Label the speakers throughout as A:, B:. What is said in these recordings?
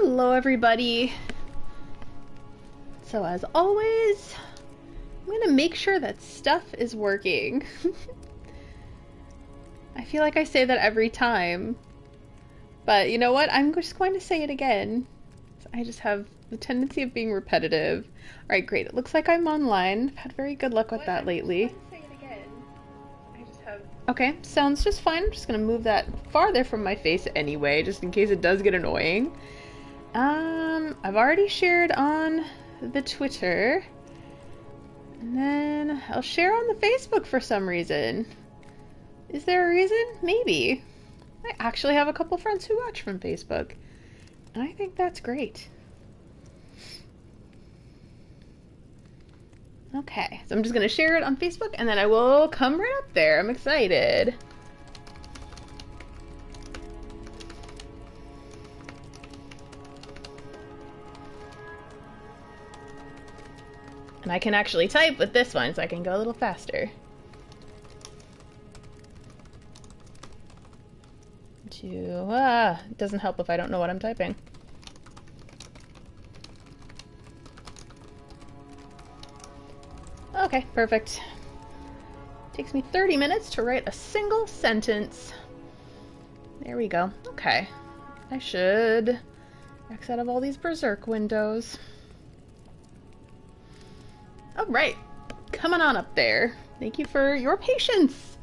A: Hello everybody. So as always, I'm gonna make sure that stuff is working. I feel like I say that every time, but you know what? I'm just going to say it again. I just have the tendency of being repetitive. Alright, great. It looks like I'm online. I've had very good luck with that lately. Okay, sounds just fine. I'm just gonna move that farther from my face anyway, just in case it does get annoying. I've already shared on the Twitter, and then I'll share on the Facebook for some reason. Is there a reason? Maybe. I actually have a couple friends who watch from Facebook, and I think that's great. Okay, so I'm just gonna share it on Facebook, and then I will come right up there. I'm excited. And I can actually type with this one, so I can go a little faster. It doesn't help if I don't know what I'm typing. Okay, perfect. Takes me 30 minutes to write a single sentence. There we go. Okay. I should X out of all these berserk windows. Alright. Coming on up there. Thank you for your patience.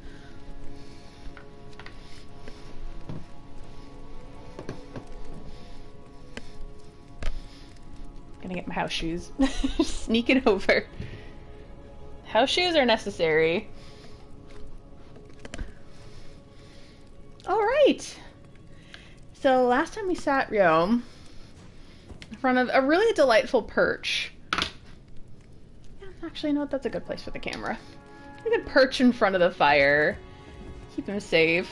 A: Gonna get my house shoes. Sneaking over. House shoes are necessary. Alright. So last time we sat Rome in front of a really delightful perch. Yeah, actually, you know what? That's a good place for the camera. We could perch in front of the fire. Keep him safe.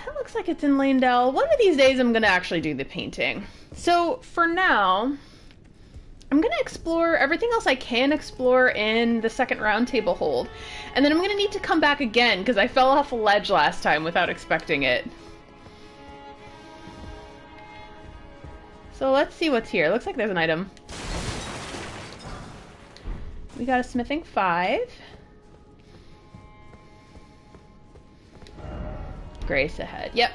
A: That looks like it's in Leyndell. One of these days I'm gonna actually do the painting. So for now, I'm going to explore everything else I can explore in the second Roundtable hold. And then I'm going to need to come back again, because I fell off a ledge last time without expecting it. So let's see what's here. Looks like there's an item. We got a smithing 5. Grace ahead. Yep.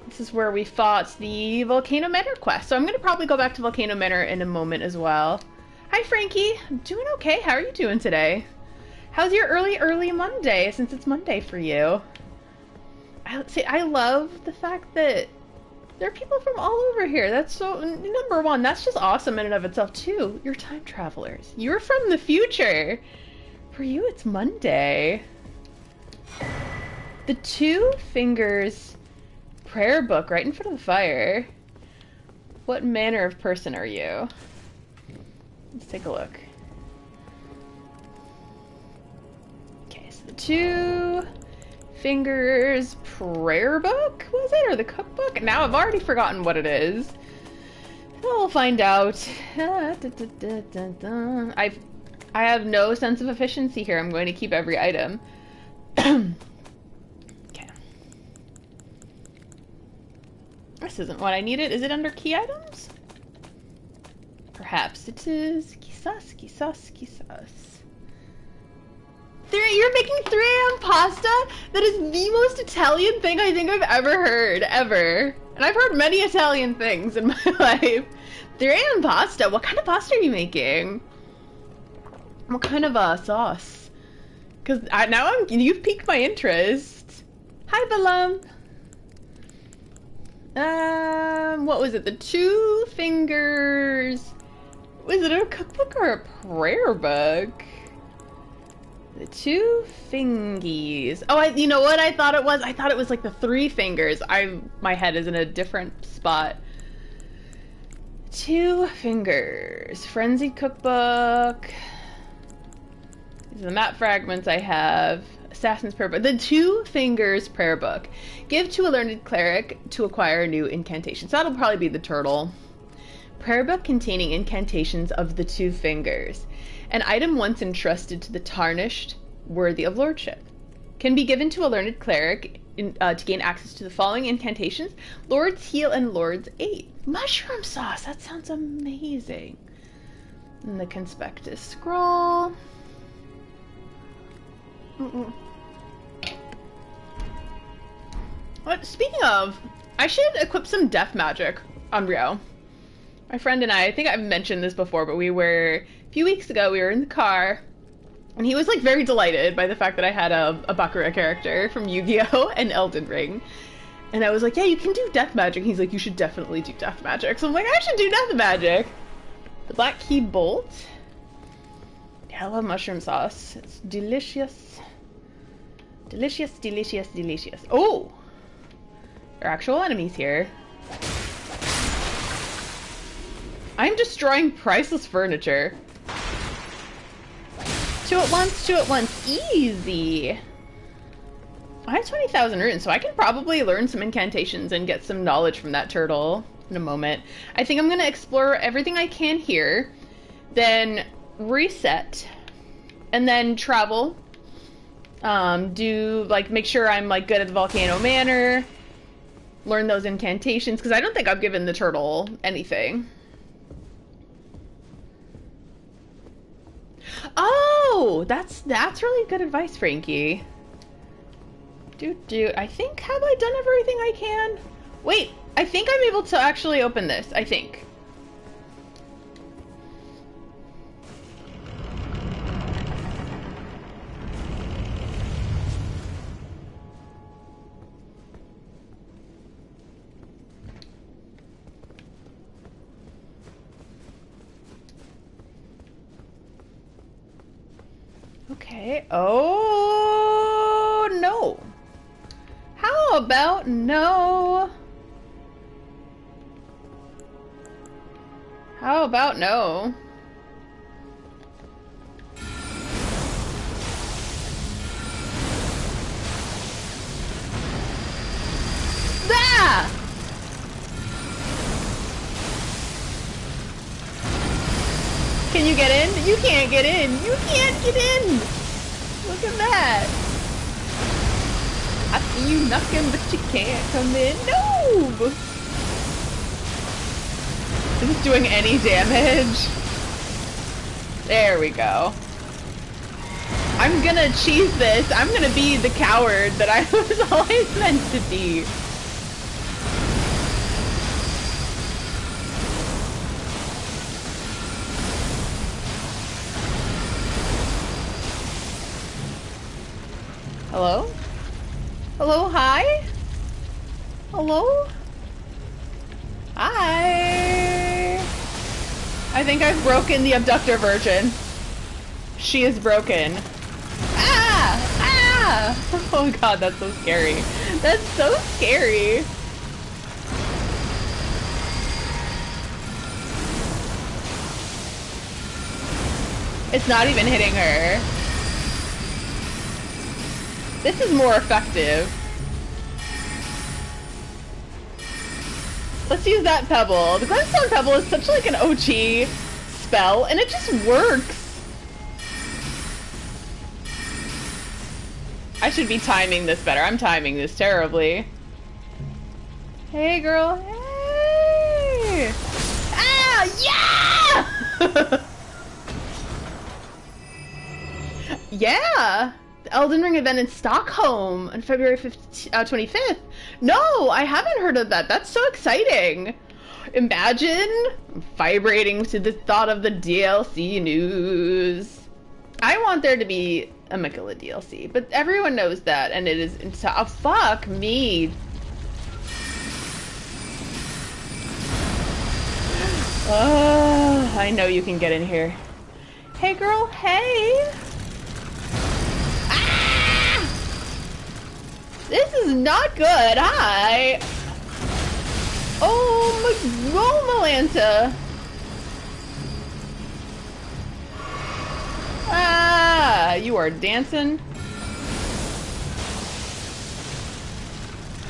A: This is where we fought the Volcano Manor quest. So I'm going to probably go back to Volcano Manor in a moment as well. Hi, Frankie. I'm doing okay. How are you doing today? How's your early Monday, since it's Monday for you? I love the fact that there are people from all over here. That's so... Number one, that's just awesome in and of itself. Two, you're time travelers. You're from the future. For you, it's Monday. The 2 fingers... prayer book right in front of the fire. What manner of person are you? Let's take a look. Okay, so the 2 fingers prayer book, was it? Or the cookbook? Now I've already forgotten what it is. We'll find out. I have no sense of efficiency here. I'm going to keep every item. This isn't what I needed. Is it under key items? Perhaps it is. Quizás, quizás, quizás. You're making 3 AM pasta? That is the most Italian thing I think I've ever heard. Ever. And I've heard many Italian things in my life. 3 AM pasta? What kind of pasta are you making? What kind of sauce? Because you've piqued my interest. Hi, Balam. What was it? The 2 fingers... Was it a cookbook or a prayer book? The 2 fingies. Oh, you know what I thought it was? I thought it was like the 3 fingers. My head is in a different spot. 2 fingers. Frenzied cookbook. These are the map fragments I have. Assassin's Prayer Book. The 2 Fingers Prayer Book. Give to a learned cleric to acquire new incantations. That'll probably be the turtle. Prayer Book containing incantations of the 2 fingers. An item once entrusted to the tarnished, worthy of lordship. Can be given to a learned cleric to gain access to the following incantations: Lord's Heal and Lord's Aid. Mushroom sauce! That sounds amazing. And the Conspectus Scroll. What? Speaking of, I should equip some death magic on Rio. My friend and I think I've mentioned this before, but a few weeks ago, we were in the car, and he was like very delighted by the fact that I had a Baccarat character from Yu-Gi-Oh! And Elden Ring. And I was like, yeah, you can do death magic. He's like, you should definitely do death magic. So I'm like, I should do death magic. The Black Key Bolt. Yeah, I love mushroom sauce. It's delicious. Delicious, delicious, delicious. Oh! There are actual enemies here. I'm destroying priceless furniture. Two at once, easy. I have 20,000 runes, so I can probably learn some incantations and get some knowledge from that turtle in a moment. I think I'm gonna explore everything I can here, then reset, and then travel. Make sure I'm like good at the Volcano Manor, learn those incantations, because I don't think I've given the turtle anything. Oh, that's really good advice, Frankie. I think, have I done everything I can? Wait, I think I'm able to actually open this, I think. Okay. Oh, no. How about no? How about no? Ah! Can you get in? You can't get in. You can't get in. Look at that. I see you knocking, but you can't come in. No! Is this doing any damage? There we go. I'm gonna cheese this. I'm gonna be the coward that I was always meant to be. Hello? Hello, hi? Hello? Hi! I think I've broken the abductor virgin. She is broken. Ah! Ah! Oh god, that's so scary. That's so scary. It's not even hitting her. This is more effective. Let's use that pebble. The Glintstone Pebble is such like an OG spell, and it just works. I should be timing this better. I'm timing this terribly. Hey, girl. Hey! Ah! Yeah! Yeah! The Elden Ring event in Stockholm on February 25th. No, I haven't heard of that. That's so exciting. Imagine vibrating to the thought of the DLC news. I want there to be a Miquella DLC, but everyone knows that, and it is oh, fuck me. Oh, I know you can get in here. Hey, girl. Hey. This is not good. Hi. Oh, Malanta. Ah, you are dancing.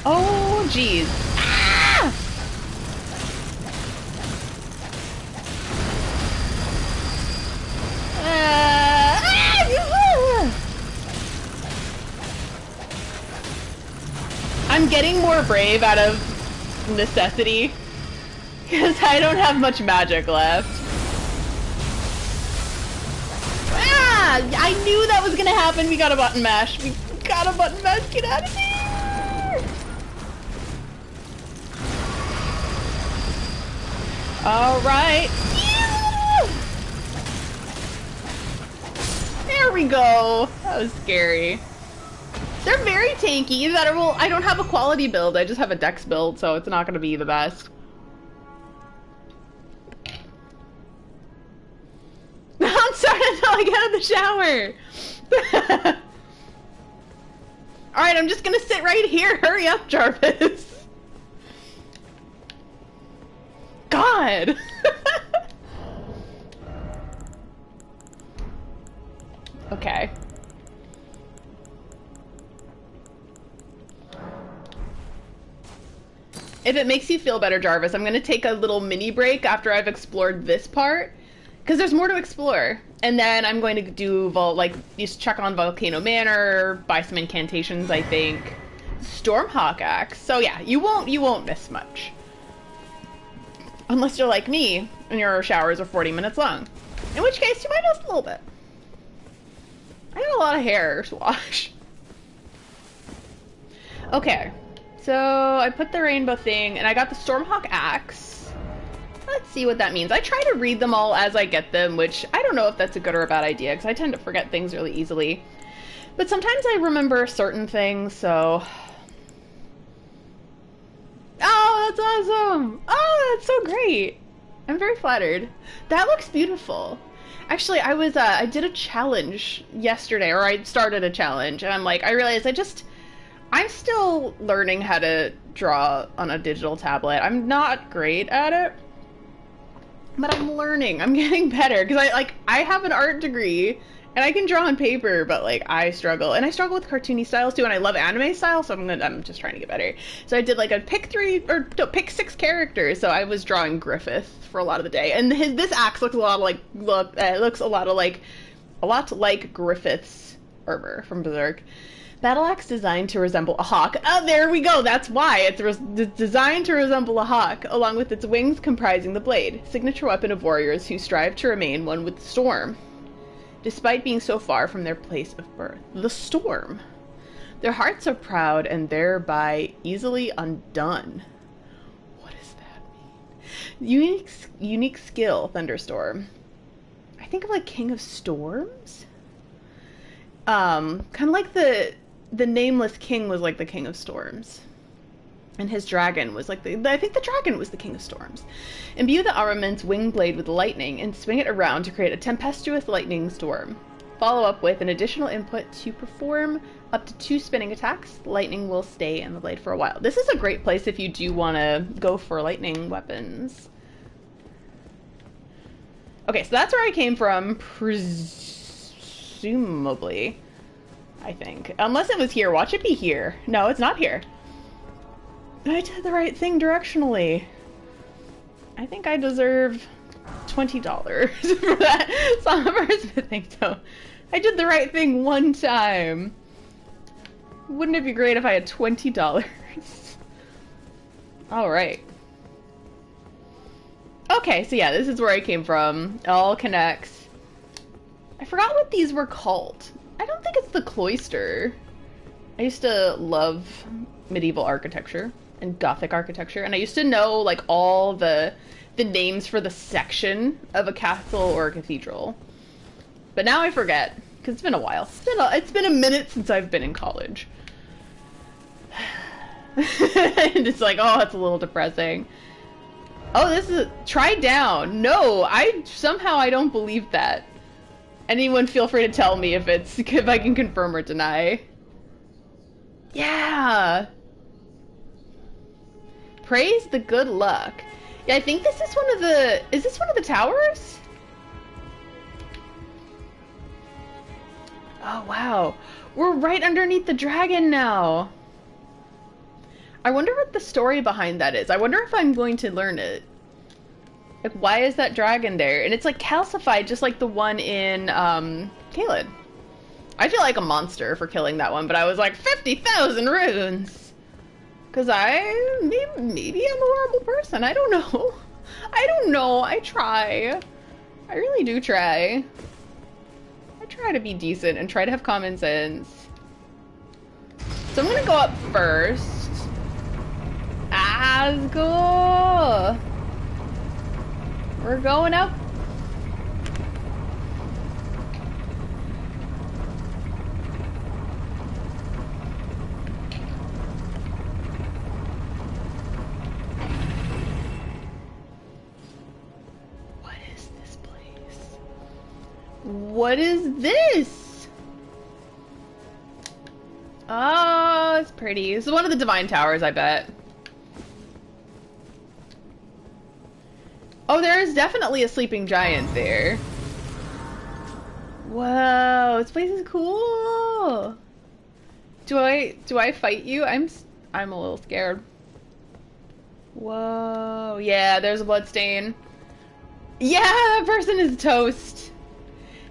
A: Oh, jeez. Ah! I'm getting more brave out of necessity, because I don't have much magic left. Ah! I knew that was gonna happen. We got a button mash. We got a button mash. Get out of here! Alright. There we go. That was scary. They're very tanky. I don't have a quality build. I just have a dex build, so it's not going to be the best. I'm sorry until I get out of the shower. Alright, I'm just going to sit right here. Hurry up, Jarvis. God. Okay. If it makes you feel better, Jarvis, I'm going to take a little mini break after I've explored this part, because there's more to explore. And then I'm going to do, just check on Volcano Manor, buy some incantations, I think. Stormhawk Axe. So yeah, you won't miss much. Unless you're like me, and your showers are 40 minutes long. In which case, you might miss a little bit. I got a lot of hair to wash. Okay. So, I put the rainbow thing, and I got the Stormhawk Axe. Let's see what that means. I try to read them all as I get them, which I don't know if that's a good or a bad idea, because I tend to forget things really easily. But sometimes I remember certain things, so... Oh, that's awesome! Oh, that's so great! I'm very flattered. That looks beautiful. Actually, I did a challenge yesterday, or I started a challenge, and I realized I'm still learning how to draw on a digital tablet. I'm not great at it, but I'm learning. I'm getting better, because I have an art degree, and I can draw on paper, but I struggle. And I struggle with cartoony styles too, and I love anime style, so I'm just trying to get better. So I did a pick 6 characters, so I was drawing Griffith for a lot of the day. And this axe looks a lot like Griffith's armor from Berserk. Battle axe designed to resemble a hawk. Oh, there we go. That's why. It's designed to resemble a hawk, along with its wings comprising the blade, signature weapon of warriors who strive to remain one with the storm, despite being so far from their place of birth. The storm. Their hearts are proud and thereby easily undone. What does that mean? Unique skill, Thunderstorm. I think of King of Storms? Kind of like the nameless king was the King of Storms. And his dragon was I think the dragon was the King of Storms. Imbue the armament's wing blade with lightning and swing it around to create a tempestuous lightning storm. Follow up with an additional input to perform up to 2 spinning attacks. The lightning will stay in the blade for a while. This is a great place if you do want to go for lightning weapons. Okay, so that's where I came from, presumably. I think. Unless it was here. Watch it be here. No, it's not here. I did the right thing directionally. I think I deserve $20 for that. Some of us think so. I did the right thing one time. Wouldn't it be great if I had $20? Alright. Okay, so yeah, this is where I came from. It all connects. I forgot what these were called. I don't think it's the cloister. I used to love medieval architecture and Gothic architecture, and I used to know all the names for the section of a castle or a cathedral. But now I forget, because it's been a while. It's been a minute since I've been in college. And it's oh, it's a little depressing. Oh, this is try down. No, I don't believe that. Anyone feel free to tell me if I can confirm or deny. Yeah. Praise the good luck. Yeah, I think this is is this one of the towers? Oh, wow. We're right underneath the dragon now. I wonder what the story behind that is. I wonder if I'm going to learn it. Why is that dragon there? And it's calcified just like the one in Caelid. I feel like a monster for killing that one, but I was 50,000 runes! Because maybe I'm a horrible person. I don't know. I don't know. I try. I really do try. I try to be decent and try to have common sense. So I'm gonna go up first. Ah, let's go. We're going up. What is this? Oh, it's pretty. This is one of the Divine Towers, I bet. Oh, there is definitely a sleeping giant there. Whoa, this place is cool. Do I fight you? I'm a little scared. Whoa, yeah, there's a bloodstain. Yeah, that person is toast.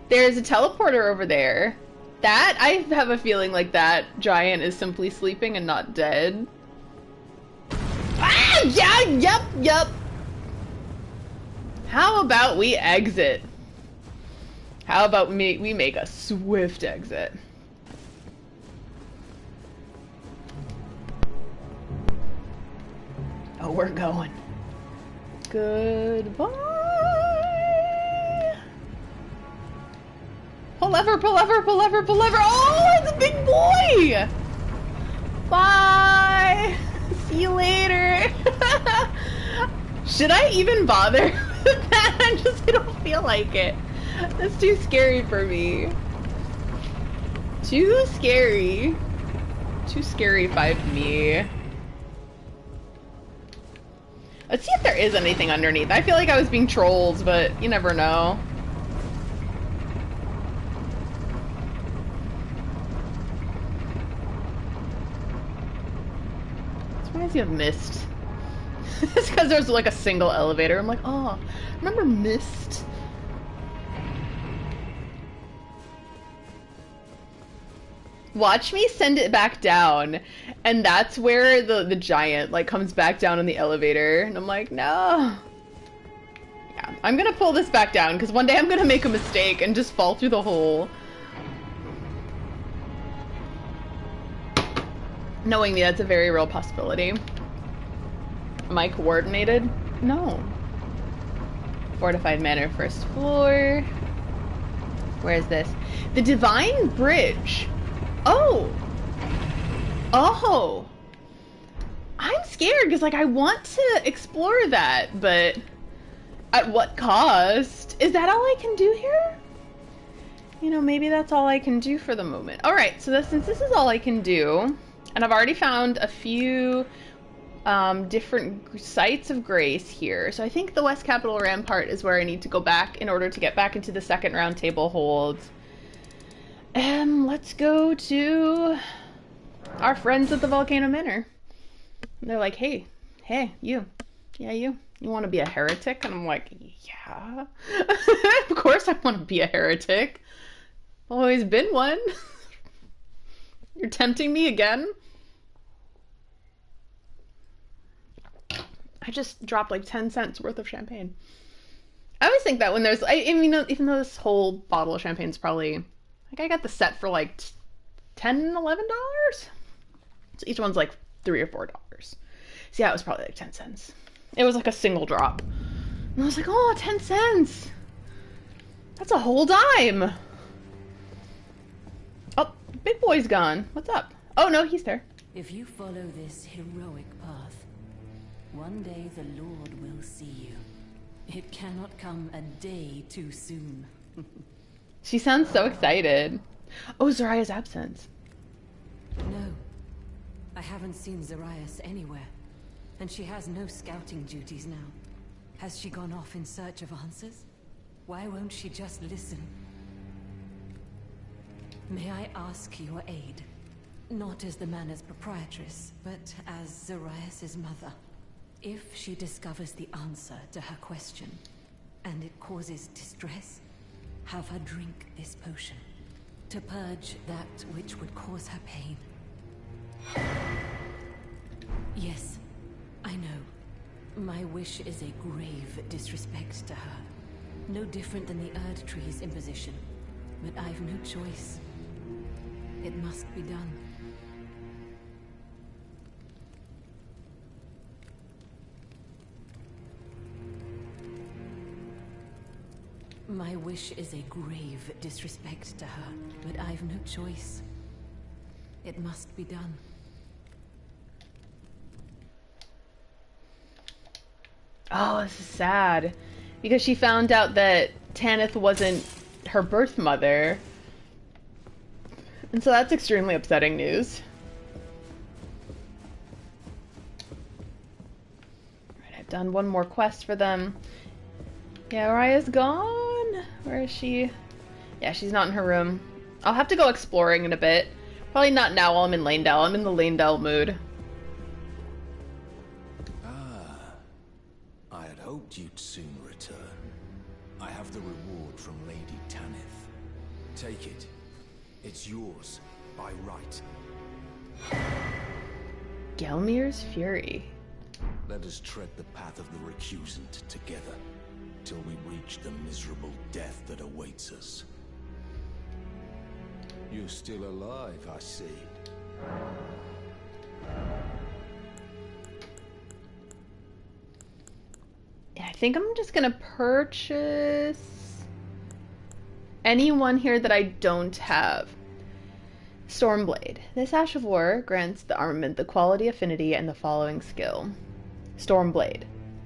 A: There's a teleporter over there. That, I have a feeling like that giant is simply sleeping and not dead. Ah, yeah, yep. How about we exit? How about we make a swift exit? Oh, we're going. Goodbye. Pull lever, pull lever, pull lever, pull lever. Oh, it's a big boy. Bye. See you later. Should I even bother with that? I don't feel like it. That's too scary for me. Too scary. Too scary-fied for me. Let's see if there is anything underneath. I feel like I was being trolled, but you never know. This reminds me of Mist. It's because there's like a single elevator. I'm like, oh, remember Mist? Watch me send it back down, and that's where the giant like comes back down in the elevator, and I'm like, no. Yeah, I'm gonna pull this back down because one day I'm gonna make a mistake and just fall through the hole. Knowing me, that's a very real possibility. Am I coordinated? No. Fortified manor, first floor. Where is this? The Divine Bridge. Oh! Oh! I'm scared because, like, I want to explore that, but at what cost? Is that all I can do here? You know, maybe that's all I can do for the moment. Alright, so since this is all I can do, and I've already found a few different sites of grace here, so I think the West Capitol Rampart is where I need to go back in order to get back into the second Roundtable hold. Let's go to our friends at the Volcano Manor. And they're like, hey, you. Yeah, you want to be a heretic? And I'm like, yeah. Of course I want to be a heretic. Always been one. You're tempting me again? I just dropped like 10 cents worth of champagne. I always think that when there's, I mean, even though this whole bottle of champagne is probably, like, I got the set for like $10, $11. So each one's like $3 or $4. So yeah, it was probably like 10 cents. It was like a single drop. And I was like, oh, 10 cents. That's a whole dime. Oh, big boy's gone. What's up? Oh no, he's there.
B: If you follow this heroic path, one day the Lord will see you. It cannot come a day too soon.
A: She sounds so excited. Oh, Zariah's absent.
B: No, I haven't seen Zarias anywhere, and she has no scouting duties now. Has she gone off in search of answers? Why won't she just listen? May I ask your aid? Not as the manor's proprietress, but as Zarias' mother. If she discovers the answer to her question, and it causes distress, have her drink this potion, to purge that which would cause her pain. My wish is a grave disrespect to her. No different than the Erd Tree's imposition. But I've no choice. It must be done. My wish is a grave disrespect to her, but I've no choice. It must be done.
A: Oh, this is sad. Because she found out that Tanith wasn't her birth mother. And so that's extremely upsetting news. Alright, I've done one more quest for them. Yeah, Raya's gone. Where is she? Yeah, she's not in her room. I'll have to go exploring in a bit. Probably not now while I'm in Leyndell. I'm in the Leyndell mood.
C: I had hoped you'd soon return. I have the reward from Lady Tanith. Take it. It's yours, by right.
A: Gelmir's Fury.
C: Let us tread the path of the recusant together, till we reach the miserable death that awaits us. You're still alive, I see.
A: Yeah, I think I'm just gonna purchase anyone here that I don't have. Stormblade. This Ash of War grants the armament the quality, affinity, and the following skill. Stormblade.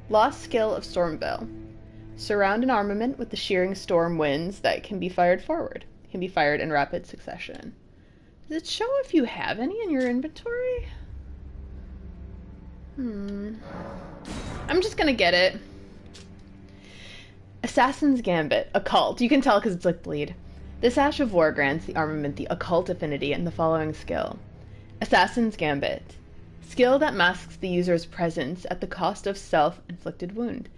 A: Lost skill of Stormveil. Surround an armament with the shearing storm winds that can be fired forward. Can be fired in rapid succession. Does it show if you have any in your inventory? I'm just gonna get it. Assassin's Gambit. Occult. You can tell because it's like bleed. This Ash of War grants the armament the occult affinity and the following skill. Assassin's Gambit. Skill that masks the user's presence at the cost of self-inflicted wound.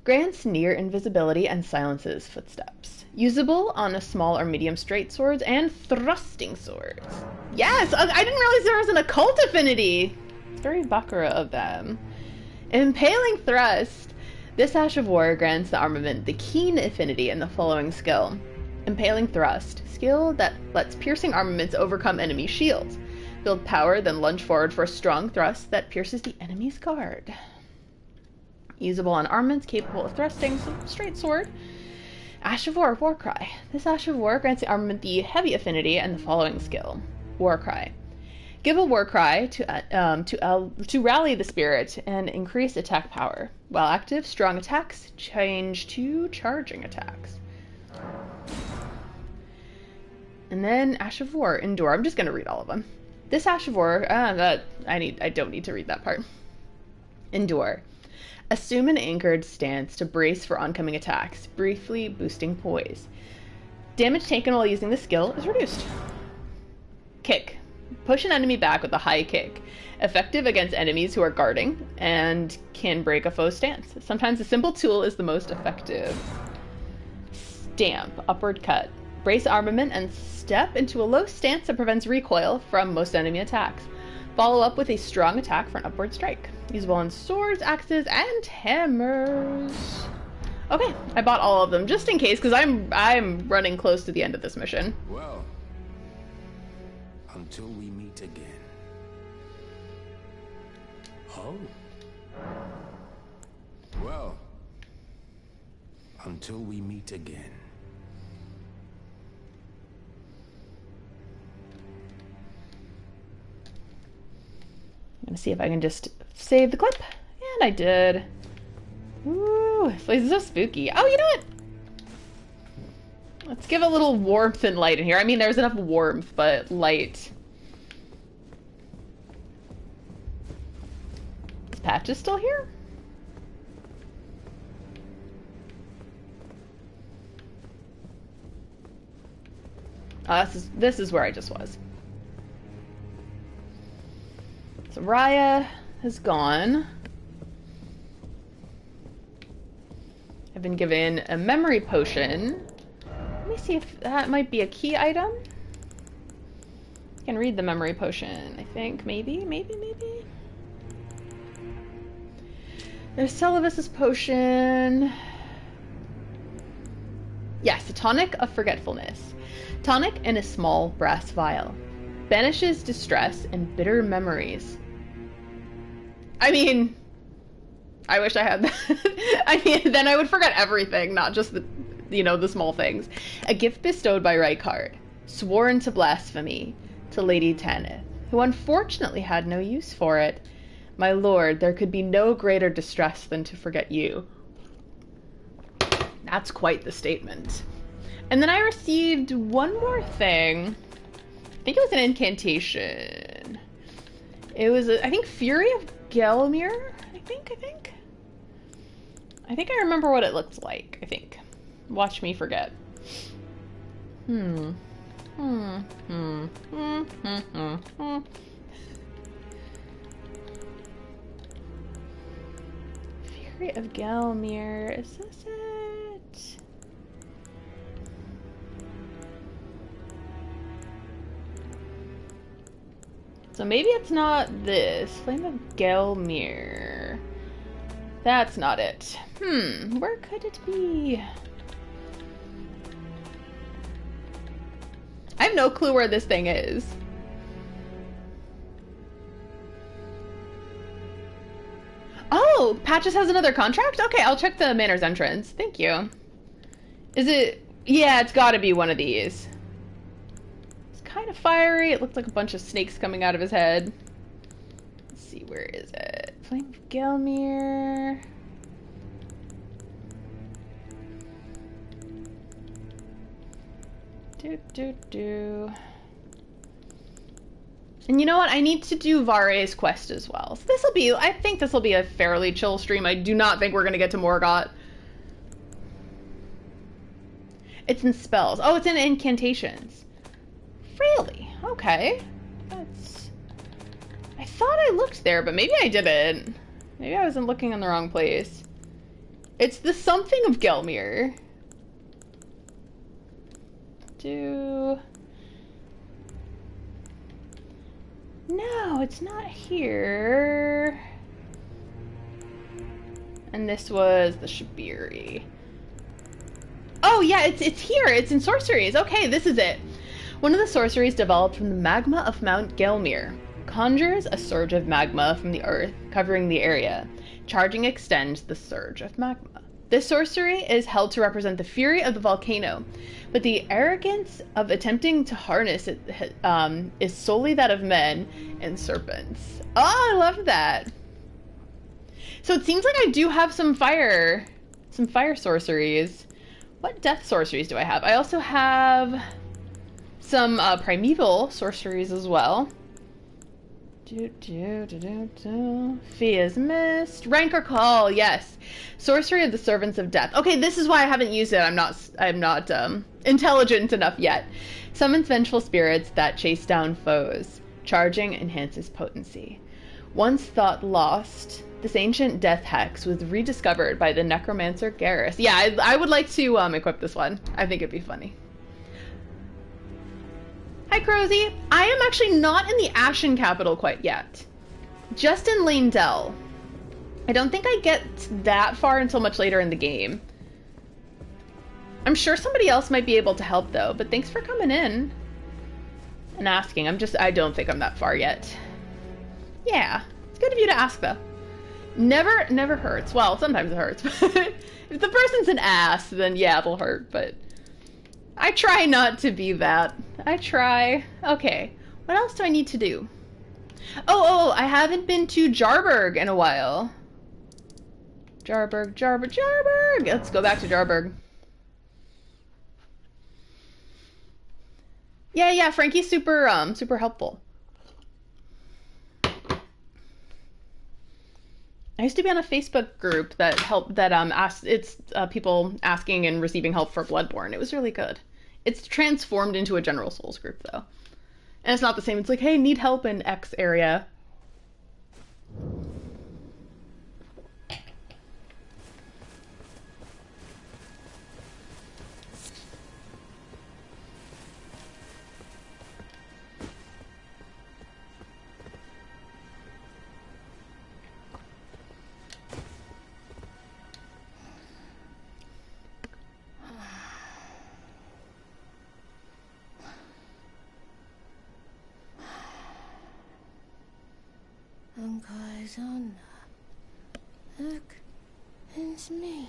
A: Grants near invisibility and silences footsteps. Usable on a small or medium straight swords and thrusting swords. Yes! I didn't realize there was an occult affinity! It's very Bakura of them. Impaling Thrust. This Ash of War grants the armament the keen affinity and the following skill. Impaling Thrust. Skill that lets piercing armaments overcome enemy shields. Build power, then lunge forward for a strong thrust that pierces the enemy's guard. Usable on armaments capable of thrusting, so straight sword. Ash of War, Warcry. This Ash of War grants the armament the heavy affinity and the following skill. Warcry. Give a Warcry to rally the spirit and increase attack power. While active, strong attacks change to charging attacks. And then Ash of War, Endure. I'm just going to read all of them. This Ash of War, I don't need to read that part. Endure. Assume an anchored stance to brace for oncoming attacks, briefly boosting poise. Damage taken while using the skill is reduced. Kick. Push an enemy back with a high kick. Effective against enemies who are guarding and can break a foe's stance. Sometimes a simple tool is the most effective. Stamp. Upward cut. Brace armament and step into a low stance that prevents recoil from most enemy attacks. Follow up with a strong attack for an upward strike. Usable on swords, axes, and hammers. Okay, I bought all of them just in case because I'm running close to the end of this mission.
C: Well, until we meet again. Oh. Well, until we meet again.
A: I'm gonna see if I can just save the clip. And I did. Ooh, this place is so spooky. Oh, you know what? Let's give a little warmth and light in here. I mean, there's enough warmth, but light. Is Patches still here? This is where I just was. So Raya has gone. I've been given a memory potion. Let me see if that might be a key item. I can read the memory potion, I think. Maybe. There's Celibus's potion. Yes, a tonic of forgetfulness. Tonic in a small brass vial. Banishes distress and bitter memories. I mean, I wish I had that. I mean, then I would forget everything, not just the, the small things. A gift bestowed by Rykard, sworn to blasphemy, to Lady Tanith, who unfortunately had no use for it. My lord, there could be no greater distress than to forget you. That's quite the statement. And then I received one more thing. I think it was an incantation. It was, I think, Fury of Gelmir, I think I remember what it looks like, I think. Watch me forget. Fury of Gelmir, is this it? So maybe it's not this. Flame of Gelmir. That's not it. Where could it be? I have no clue where this thing is. Oh, Patches has another contract? Okay, I'll check the Manor's entrance. Thank you. Is it... Yeah, it's gotta be one of these. It's kind of fiery. It looks like a bunch of snakes coming out of his head. Let's see, where is it? Flame of Gelmir. And you know what? I need to do Vare's quest as well. So this'll be, I think this will be a fairly chill stream. I do not think we're gonna get to Morgott. It's in spells. Oh, it's in incantations. Really? Okay. That's... I thought I looked there, but maybe I didn't. Maybe I wasn't looking in the wrong place. It's the something of Gelmir. No, it's not here. And this was the Shibiri. Oh yeah, it's here. It's in sorceries. Okay, this is it. One of the sorceries developed from the magma of Mount Gelmir. Conjures a surge of magma from the earth, covering the area. Charging extends the surge of magma. This sorcery is held to represent the fury of the volcano, but the arrogance of attempting to harness it is solely that of men and serpents. Oh, I love that. So it seems like I do have some fire sorceries. What death sorceries do I have? I also have some primeval sorceries as well. Fia's Mist. Rancor Call, yes. Sorcery of the Servants of Death. Okay, this is why I haven't used it. I'm not intelligent enough yet. Summons vengeful spirits that chase down foes. Charging enhances potency. Once thought lost, this ancient death hex was rediscovered by the necromancer Garrus. Yeah, I would like to equip this one. I think it'd be funny. Hi, Crozy. I am actually not in the Ashen Capital quite yet. Just in Leyndell. I don't think I get that far until much later in the game. I'm sure somebody else might be able to help, though, but thanks for coming in and asking. I don't think I'm that far yet. Yeah, it's good of you to ask, though. Never hurts. Well, sometimes it hurts. If the person's an ass, then yeah, it'll hurt, but... I try not to be that. I try. Okay. What else do I need to do? Oh, I haven't been to Jarburg in a while. Jarburg. Let's go back to Jarburg. Yeah, Frankie's super helpful. I used to be on a Facebook group that asked people asking and receiving help for Bloodborne. It was really good. It's transformed into a general Souls group though. And it's not the same. It's like, hey, need help in X area.
D: Unkaizana. Look, it's me.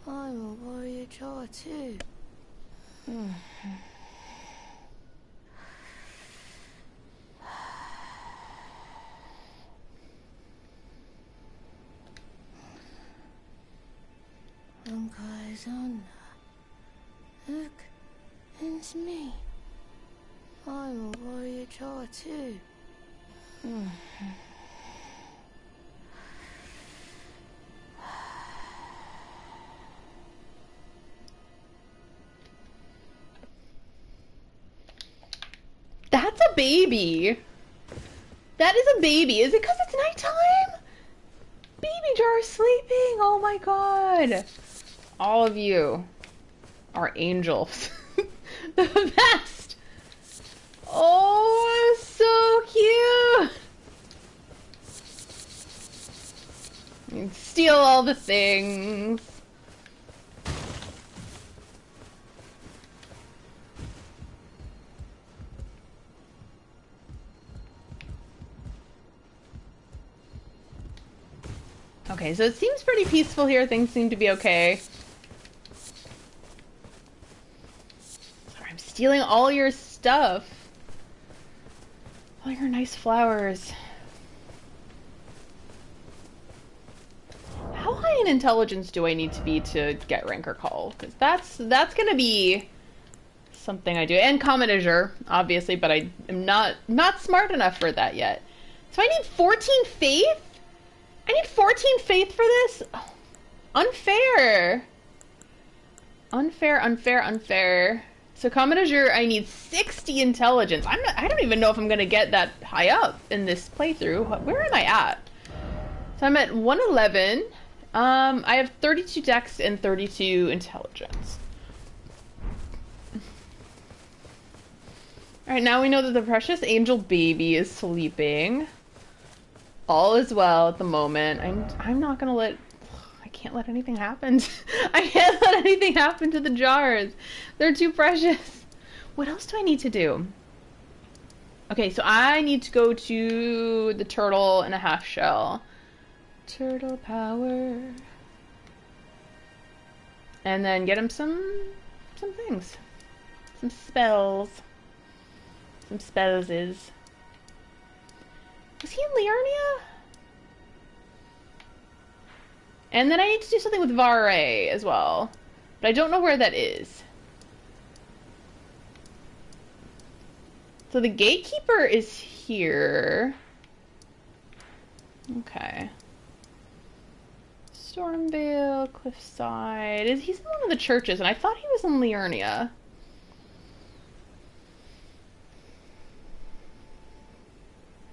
D: I'm a warrior jaw too. Unkaizana. Look, it's me. I'm a warrior jaw too.
A: That's a baby. That is a baby. Is it because it's nighttime? Baby Jar is sleeping. Oh my god. All of you are angels. The best. Oh, so cute. You steal all the things. Okay, so it seems pretty peaceful here. Things seem to be okay. Sorry, I'm stealing all your stuff. All your nice flowers. How high in intelligence do I need to be to get Rank or Call? Because that's gonna be something I do. And Common Azure, obviously, but I am not smart enough for that yet. So I need 14 faith? I need 14 faith for this? Oh, unfair. Unfair. So Common Azure, I need 60 intelligence. I don't even know if I'm gonna get that high up in this playthrough. Where am I at? So I'm at 111. I have 32 dex and 32 intelligence. Alright, now we know that the precious angel baby is sleeping. All is well at the moment. I'm not gonna let... I can't let anything happen. I can't let anything happen to the jars. They're too precious. What else do I need to do? Okay, so I need to go to the turtle and a half shell. Turtle power. And then get him some things. Some spells. Some spellses. Was he in Liurnia? And then I need to do something with Vare as well. But I don't know where that is. So the gatekeeper is here. Okay. Stormvale, Cliffside. He's in one of the churches, and I thought he was in Liurnia.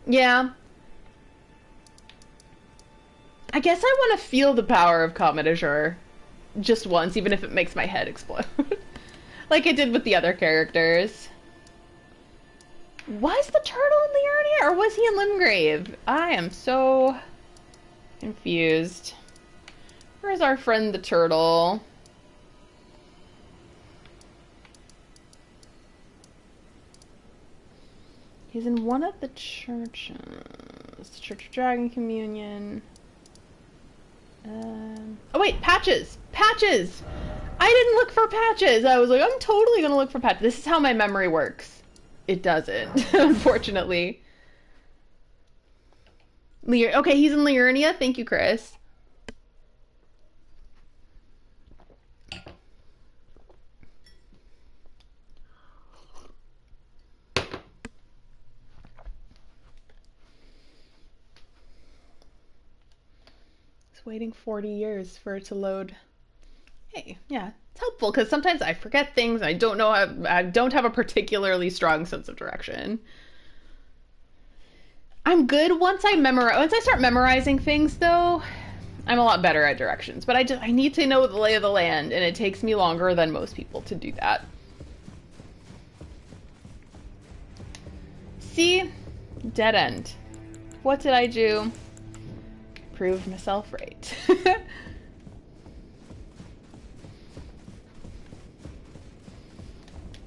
A: Yeah. I guess I want to feel the power of Comet Azure just once, even if it makes my head explode. Like it did with the other characters. Was the turtle in Liurnia, or was he in Limgrave? I am so confused. Where's our friend the turtle? He's in one of the churches. Church of Dragon Communion. Oh wait, Patches! Patches! I didn't look for Patches! I was like, I'm totally gonna look for Patches. This is how my memory works. It doesn't, unfortunately. Okay, he's in Liurnia. Thank you, Chris. Waiting 40 years for it to load. Hey, yeah, it's helpful because sometimes I forget things. I don't know. I don't have a particularly strong sense of direction. I'm good once I start memorizing things, though. I'm a lot better at directions, but I need to know the lay of the land, and it takes me longer than most people to do that. See? Dead end. What did I do? Proved myself right.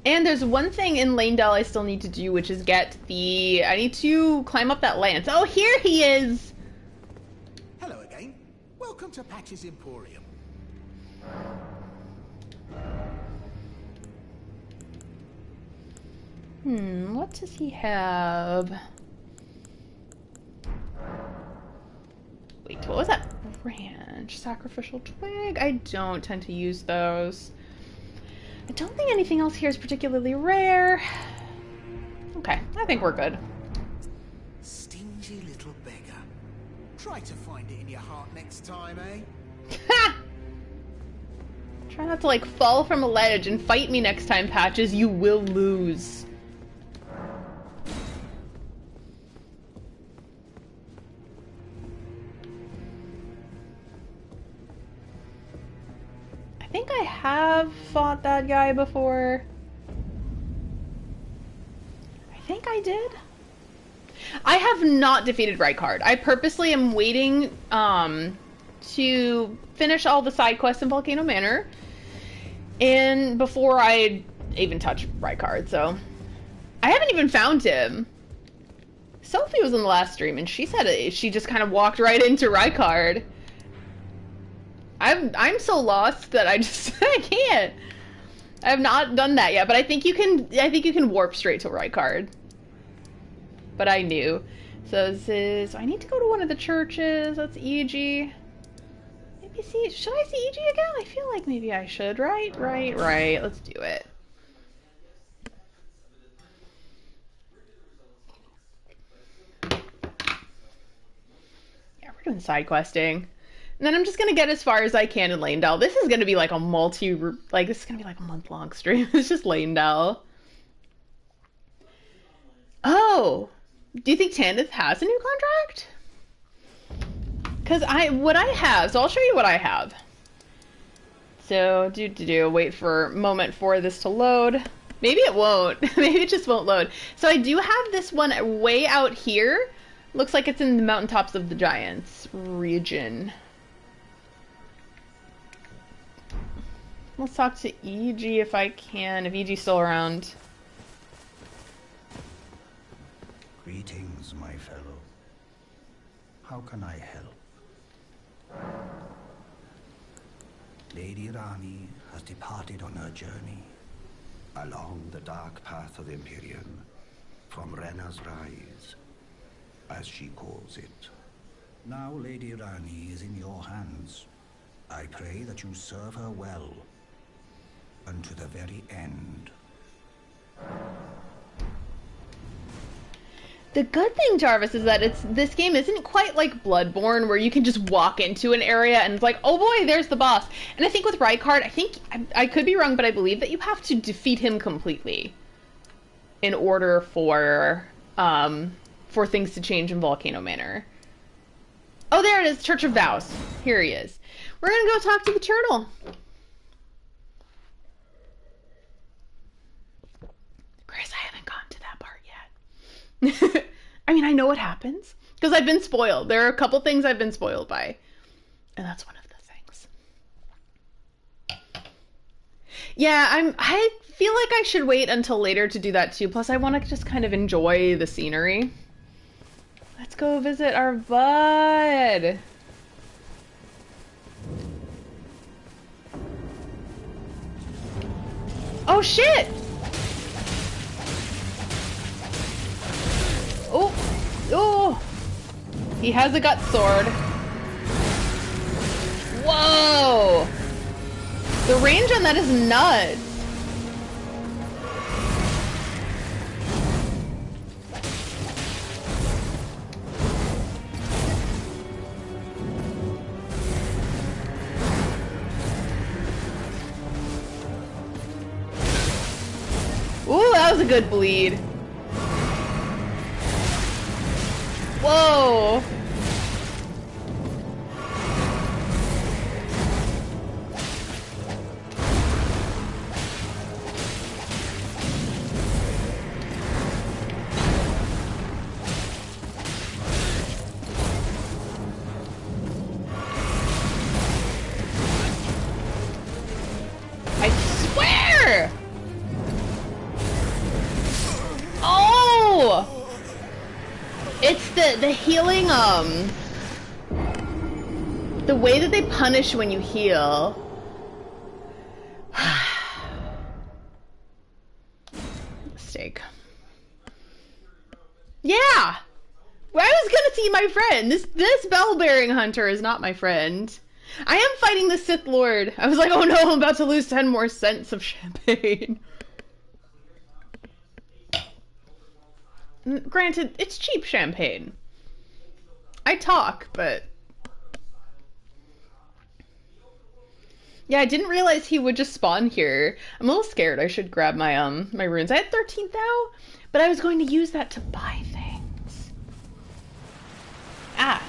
A: And there's one thing in Leyndell I still need to do, which is get the... I need to climb up that lance. Oh, here he is!
C: Hello again. Welcome to Patch's Emporium.
A: What does he have? Wait, what was that branch? Sacrificial twig? I don't tend to use those. I don't think anything else here is particularly rare. Okay, I think we're good.
C: Stingy little beggar. Try to find it in your heart next time, eh?
A: Ha! Try not to, like, fall from a ledge and fight me next time, Patches. You will lose. I think I have fought that guy before. I think I did. I have not defeated Rykard. I purposely am waiting to finish all the side quests in Volcano Manor and before I even touch Rykard, so I haven't even found him. Sophie was in the last stream and she said she just kind of walked right into Rykard. I'm so lost that I just I can't. I have not done that yet, but I think you can warp straight to Rykard. But I knew. So this is I need to go to one of the churches. That's EG. Maybe see should I see EG again? I feel like maybe I should, right? Right. Let's do it. Yeah, we're doing side questing. And then I'm just gonna get as far as I can in Leyndell. This is gonna be like a this is gonna be like a month-long stream. It's just Leyndell. Oh, do you think Tanith has a new contract? Because what I have, so I'll show you what I have. So wait for a moment for this to load. Maybe it won't. Maybe it just won't load. So I do have this one way out here. Looks like it's in the mountaintops of the Giants region. Let's talk to EG if I can, if EG's still around.
E: Greetings, my fellow. How can I help? Lady Rani has departed on her journey along the dark path of the Imperium from Rena's Rise, as she calls it. Now Lady Rani is in your hands. I pray that you serve her well unto the very end.
A: The good thing, Jarvis, is that this game isn't quite like Bloodborne, where you can just walk into an area and it's like, oh boy, there's the boss. And I think with Rykard, I could be wrong, but I believe that you have to defeat him completely in order for things to change in Volcano Manor. Oh, there it is, Church of Vows. Here he is. We're gonna go talk to the turtle. Chris, I haven't gotten to that part yet. I mean, I know what happens because I've been spoiled. There are a couple things I've been spoiled by, and that's one of the things. Yeah, I feel like I should wait until later to do that too. Plus, I want to just kind of enjoy the scenery. Let's go visit our bud. Oh shit! Oh! He has a gut sword. Whoa! The range on that is nuts. Ooh, that was a good bleed. Whoa! I swear! It's the healing, the way that they punish when you heal. Mistake. Yeah! Well, I was gonna see my friend. This bell-bearing hunter is not my friend. I am fighting the Sith Lord. I was like, oh no, I'm about to lose 10 more cents of champagne. Granted, it's cheap champagne. I talk, but... Yeah, I didn't realize he would just spawn here. I'm a little scared. I should grab my my runes. I had 13 thou, but I was going to use that to buy things. Ah.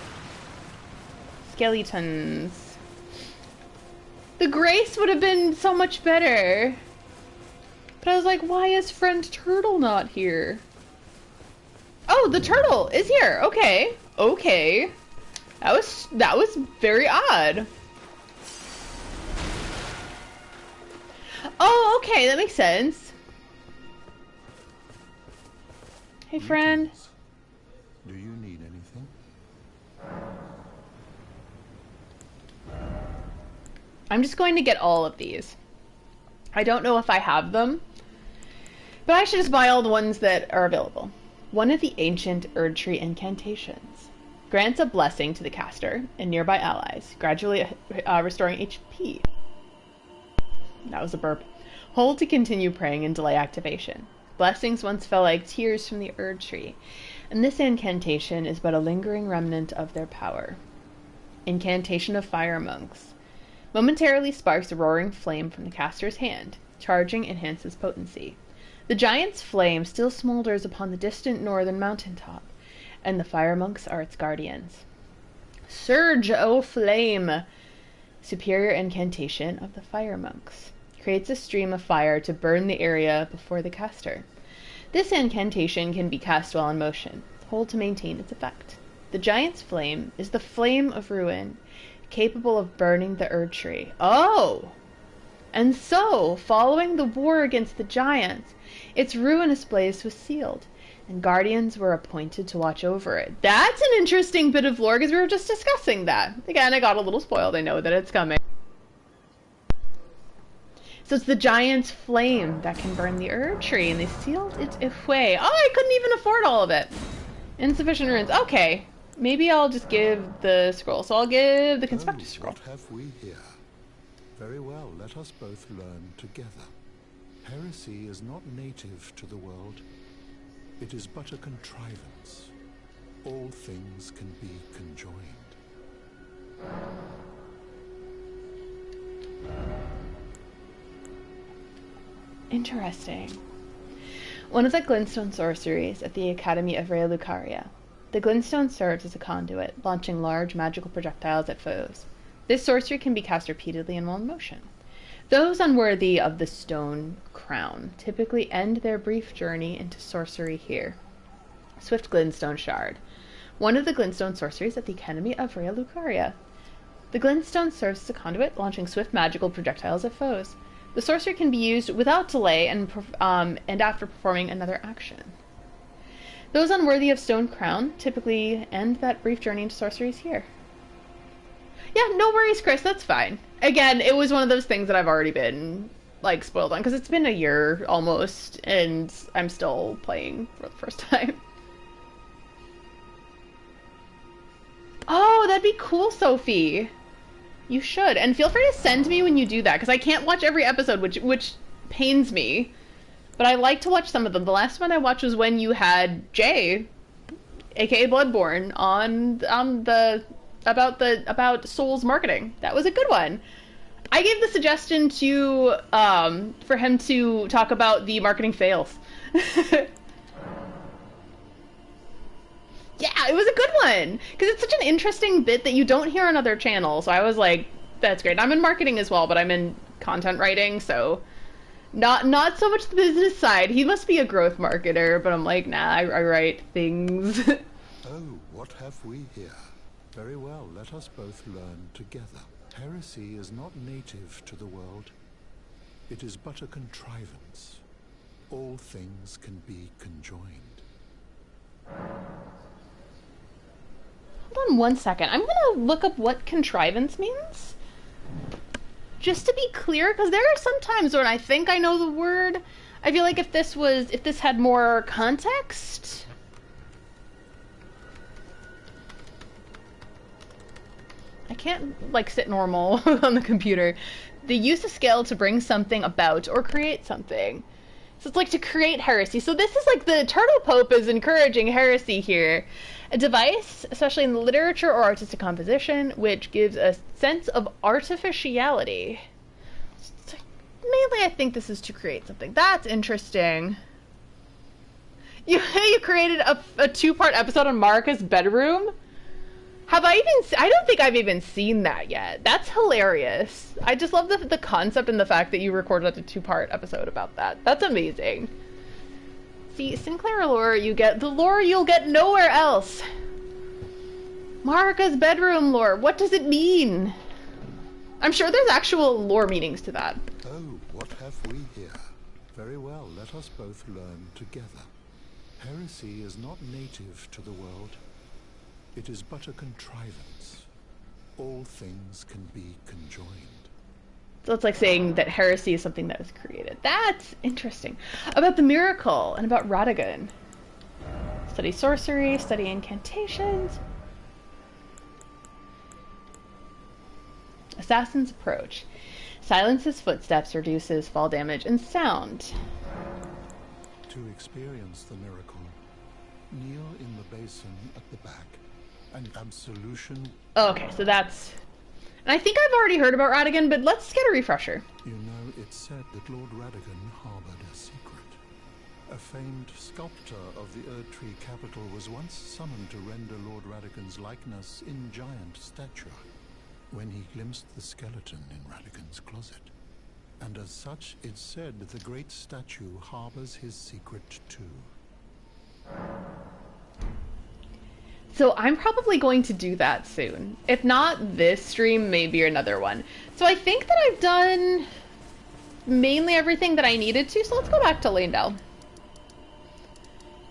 A: Skeletons. The grace would have been so much better. But I was like, why is friend Turtle not here? Oh, the turtle is here. Okay. Okay. That was very odd. Oh, okay, that makes sense. Hey, friend.
C: Do you need anything?
A: I'm just going to get all of these. I don't know if I have them, but I should just buy all the ones that are available. One of the ancient Erdtree incantations grants a blessing to the caster and nearby allies, gradually restoring HP. That was a burp. Hold to continue praying and delay activation. Blessings once fell like tears from the Erdtree, and this incantation is but a lingering remnant of their power. Incantation of Fire Monks. Momentarily sparks a roaring flame from the caster's hand. Charging enhances potency. The giant's flame still smolders upon the distant northern mountaintop, and the fire monks are its guardians. Surge, O flame! Superior incantation of the fire monks. Creates a stream of fire to burn the area before the caster. This incantation can be cast while in motion. Hold to maintain its effect. The giant's flame is the flame of ruin, capable of burning the Erdtree. Oh! And so, following the war against the giants, its ruinous blaze was sealed, and guardians were appointed to watch over it. That's an interesting bit of lore, because we were just discussing that. Again, I got a little spoiled. I know that it's coming. So it's the giant's flame that can burn the Erdtree, and they sealed it away. Oh, I couldn't even afford all of it. Insufficient runes. Okay. Maybe I'll just give the scroll. So I'll give the Constructor scroll.
F: What have we here? Very well, let us both learn together. Heresy is not native to the world. It is but a contrivance. All things can be conjoined.
A: Interesting. One of the glintstone sorceries at the Academy of Rhea Lucaria. The glintstone serves as a conduit, launching large magical projectiles at foes. This sorcery can be cast repeatedly in one motion. Those unworthy of the stone crown typically end their brief journey into sorcery here. Swift glintstone shard. One of the glintstone sorceries at the Academy of Rhea Lucaria. The glintstone serves as a conduit, launching swift magical projectiles at foes. The sorcery can be used without delay and after performing another action. Those unworthy of stone crown typically end that brief journey into sorceries here. Yeah, no worries, Chris. That's fine. Again, it was one of those things that I've already been, like, spoiled on, because it's been a year, almost, and I'm still playing for the first time. Oh, that'd be cool, Sophie. You should. And feel free to send me when you do that, because I can't watch every episode, which pains me. But I like to watch some of them. The last one I watched was when you had Jay, aka Bloodborne, on about Souls marketing. That was a good one. I gave the suggestion to for him to talk about the marketing fails. Yeah, it was a good one because it's such an interesting bit that you don't hear on other channels. So I was like, that's great. I'm in marketing as well, but I'm in content writing, so not so much the business side. He must be a growth marketer, but I'm like, nah, I write things.
F: Oh, what have we here? Very well, let us both learn together. Heresy is not native to the world. It is but a contrivance. All things can be conjoined.
A: on one second. I'm gonna look up what contrivance means. Just to be clear, because there are some times when I think I know the word. I feel like if this had more context. I can't, like, sit normal on the computer. They use a skill to bring something about or create something. So it's like to create heresy. So this is like the Turtle Pope is encouraging heresy here. A device, especially in literature or artistic composition, which gives a sense of artificiality. So mainly I think this is to create something. That's interesting. You created a two-part episode on Marika's bedroom? Have I even... I don't think I've even seen that yet. That's hilarious. I just love the concept and the fact that you recorded a two-part episode about that. That's amazing. See, Sinclair lore, you get the lore you'll get nowhere else. Marika's bedroom lore. What does it mean? I'm sure there's actual lore meanings to that.
F: Oh, what have we here? Very well, let us both learn together. Heresy is not native to the world. It is but a contrivance. All things can be conjoined.
A: So it's like saying that heresy is something that was created. That's interesting. About the miracle and about Radagon. Study sorcery, study incantations. Assassin's approach. Silences footsteps, reduces fall damage and sound.
F: To experience the miracle, kneel in the basin at the back. An absolution.
A: Okay, so that's... And I think I've already heard about Radagon, but let's get a refresher.
F: You know, it's said that Lord Radagon harbored a secret. A famed sculptor of the Erdtree capital was once summoned to render Lord Radagon's likeness in giant stature, when he glimpsed the skeleton in Radagon's closet. And as such, it's said that the great statue harbors his secret too.
A: So I'm probably going to do that soon. If not this stream, maybe another one. So I think that I've done mainly everything that I needed to, so let's go back to Leyndell.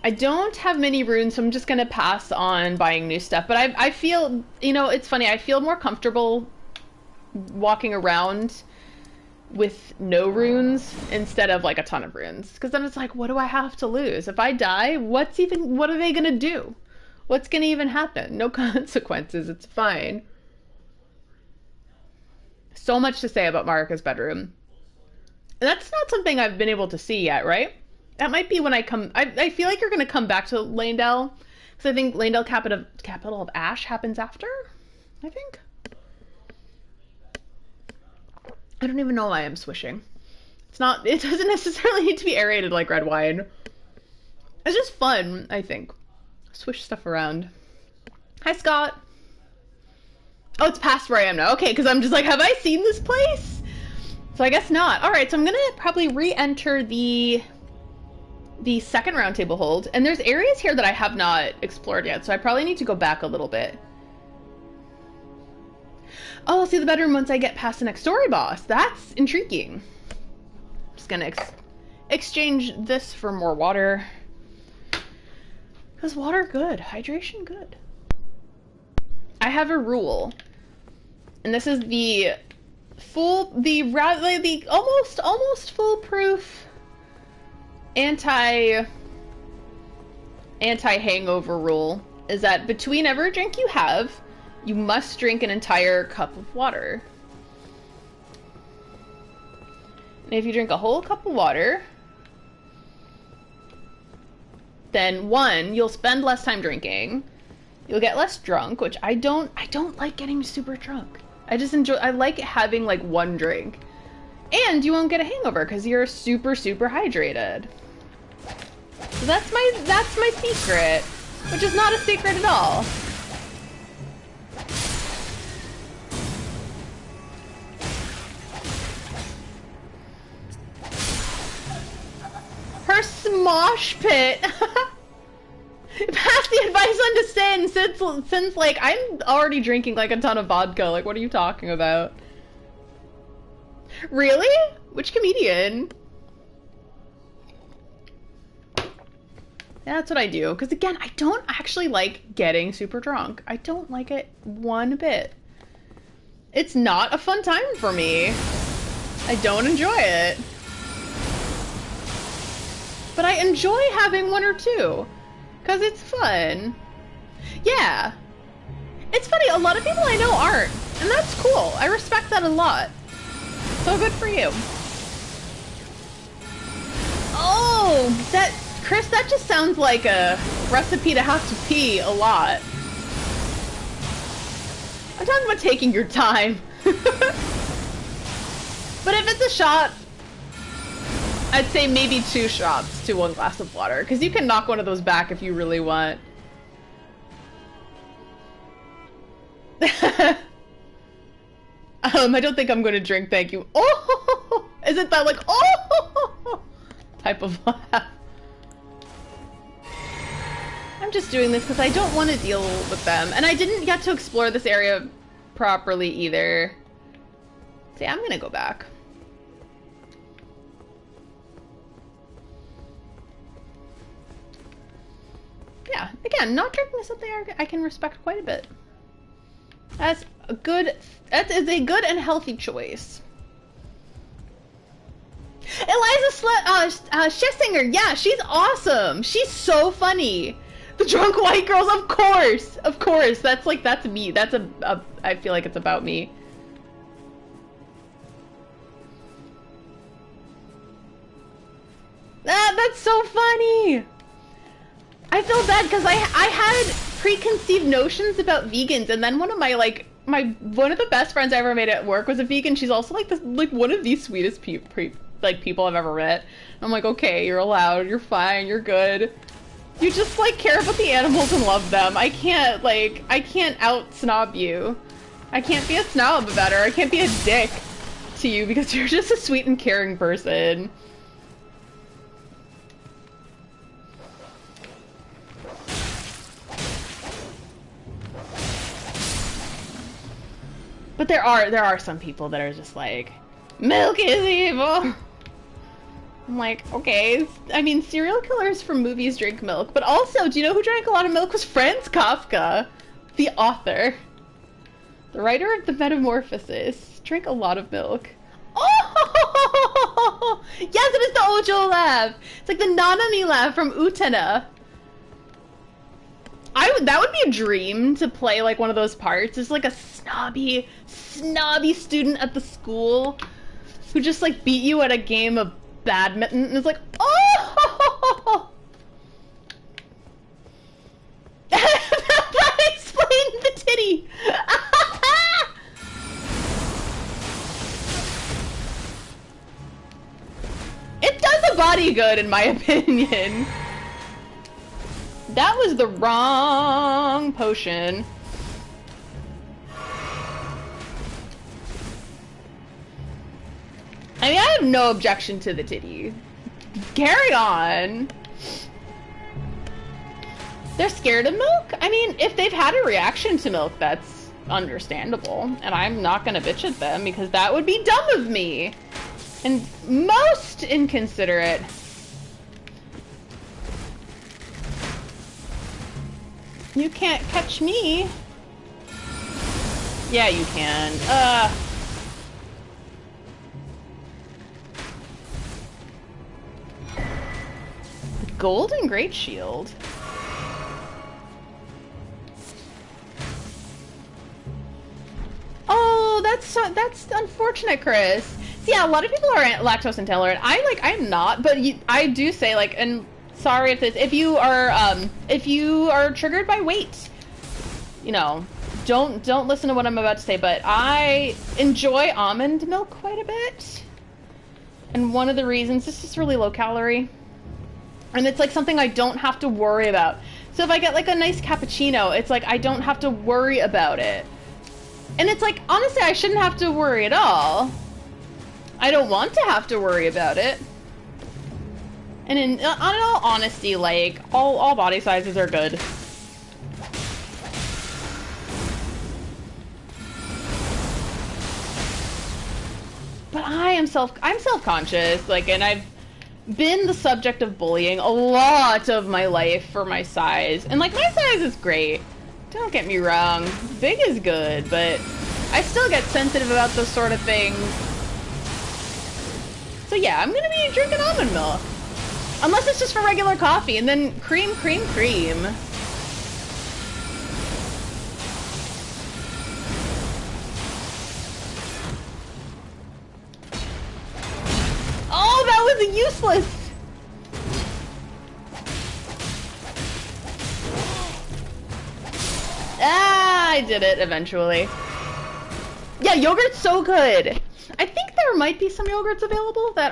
A: I don't have many runes, so I'm just going to pass on buying new stuff. But I feel, you know, it's funny, I feel more comfortable walking around with no runes instead of like a ton of runes. Because then it's like, what do I have to lose? If I die, what are they going to do? What's gonna even happen? No consequences, it's fine. So much to say about Marika's bedroom. And that's not something I've been able to see yet, right? That might be when I come... I feel like you're gonna come back to Leyndell. Because I think Leyndell Capital of Ash happens after, I think. I don't even know why I'm swishing. It doesn't necessarily need to be aerated like red wine. It's just fun, I think. Swish stuff around. Hi, Scott. Oh, it's past where I am now. Okay, because I'm just like, have I seen this place? So I guess not. All right, so I'm gonna probably re-enter the second Roundtable hold, and there's areas here that I have not explored yet, so I probably need to go back a little bit. Oh, I'll see the bedroom once I get past the next story boss. That's intriguing. Just gonna exchange this for more water. Because water good, hydration good. I have a rule, and this is the almost foolproof anti-hangover rule, is that between every drink you have, you must drink an entire cup of water. And if you drink a whole cup of water, then one, you'll spend less time drinking. You'll get less drunk, which I don't like getting super drunk. I like having like one drink. And you won't get a hangover because you're super hydrated. So that's my secret, which is not a secret at all. Her smosh pit. Pass the advice on to Sin, since like I'm already drinking like a ton of vodka. Like, what are you talking about? Really? Which comedian? That's what I do. Because again, I don't actually like getting super drunk. I don't like it one bit. It's not a fun time for me. I don't enjoy it. But I enjoy having one or two. Because it's fun. Yeah. It's funny, a lot of people I know aren't. And that's cool. I respect that a lot. So good for you. Oh, Chris, that just sounds like a recipe to have to pee a lot. I'm talking about taking your time. But if it's a shot, I'd say maybe 2 shots to 1 glass of water, because you can knock one of those back if you really want. I don't think I'm going to drink, thank you. Oh, isn't that like, oh, type of laugh? I'm just doing this because I don't want to deal with them. And I didn't get to explore this area properly either. See, I'm going to go back. Yeah, again, not drinking is something I can respect quite a bit. That is a good and healthy choice. Eliza Schlesinger, yeah, she's awesome. She's so funny. The drunk white girls, of course. That's me. I feel like it's about me. That's so funny. I feel bad because I had preconceived notions about vegans, and then one of one of the best friends I ever made at work was a vegan. She's also like one of the sweetest people I've ever met. I'm like, okay, you're allowed, you're fine, you're good. You just like care about the animals and love them. I can't out snob you. I can't be a snob about her. I can't be a dick to you because you're just a sweet and caring person. But there are some people that are just like, milk is evil. I'm like, okay. I mean, serial killers from movies drink milk, but also, do you know who drank a lot of milk was Franz Kafka, the author. The writer of the Metamorphosis. Drank a lot of milk. Oh! Yes, it is the Ojo laugh. It's like the Nanami laugh from Utena. That would be a dream to play like one of those parts. It's like a snobby student at the school who just like beat you at a game of badminton and it's like, oh! That explained the titty. It does a body good in my opinion. That was the wrong potion. I mean, I have no objection to the titty. Carry on. They're scared of milk? I mean, if they've had a reaction to milk, that's understandable. And I'm not gonna bitch at them because that would be dumb of me. And most inconsiderate. You can't catch me. Yeah, you can. The golden great shield. Oh, that's unfortunate, Chris. See, yeah, a lot of people are lactose intolerant. I'm not, but I do say like, and sorry if you are triggered by weight, you know, don't listen to what I'm about to say, but I enjoy almond milk quite a bit. And one of the reasons, it's just really low calorie. And it's like something I don't have to worry about. So if I get like a nice cappuccino, it's like I don't have to worry about it. And it's like, honestly, I shouldn't have to worry at all. I don't want to have to worry about it. And in all honesty, like, all body sizes are good. But I'm self-conscious, like, and I've been the subject of bullying a lot of my life for my size. And, like, my size is great. Don't get me wrong. Big is good, but I still get sensitive about those sort of things. So yeah, I'm gonna be drinking almond milk. Unless it's just for regular coffee, and then cream, cream, cream. Oh, that was useless! Ah, I did it eventually. Yeah, yogurt's so good. I think there might be some yogurts available that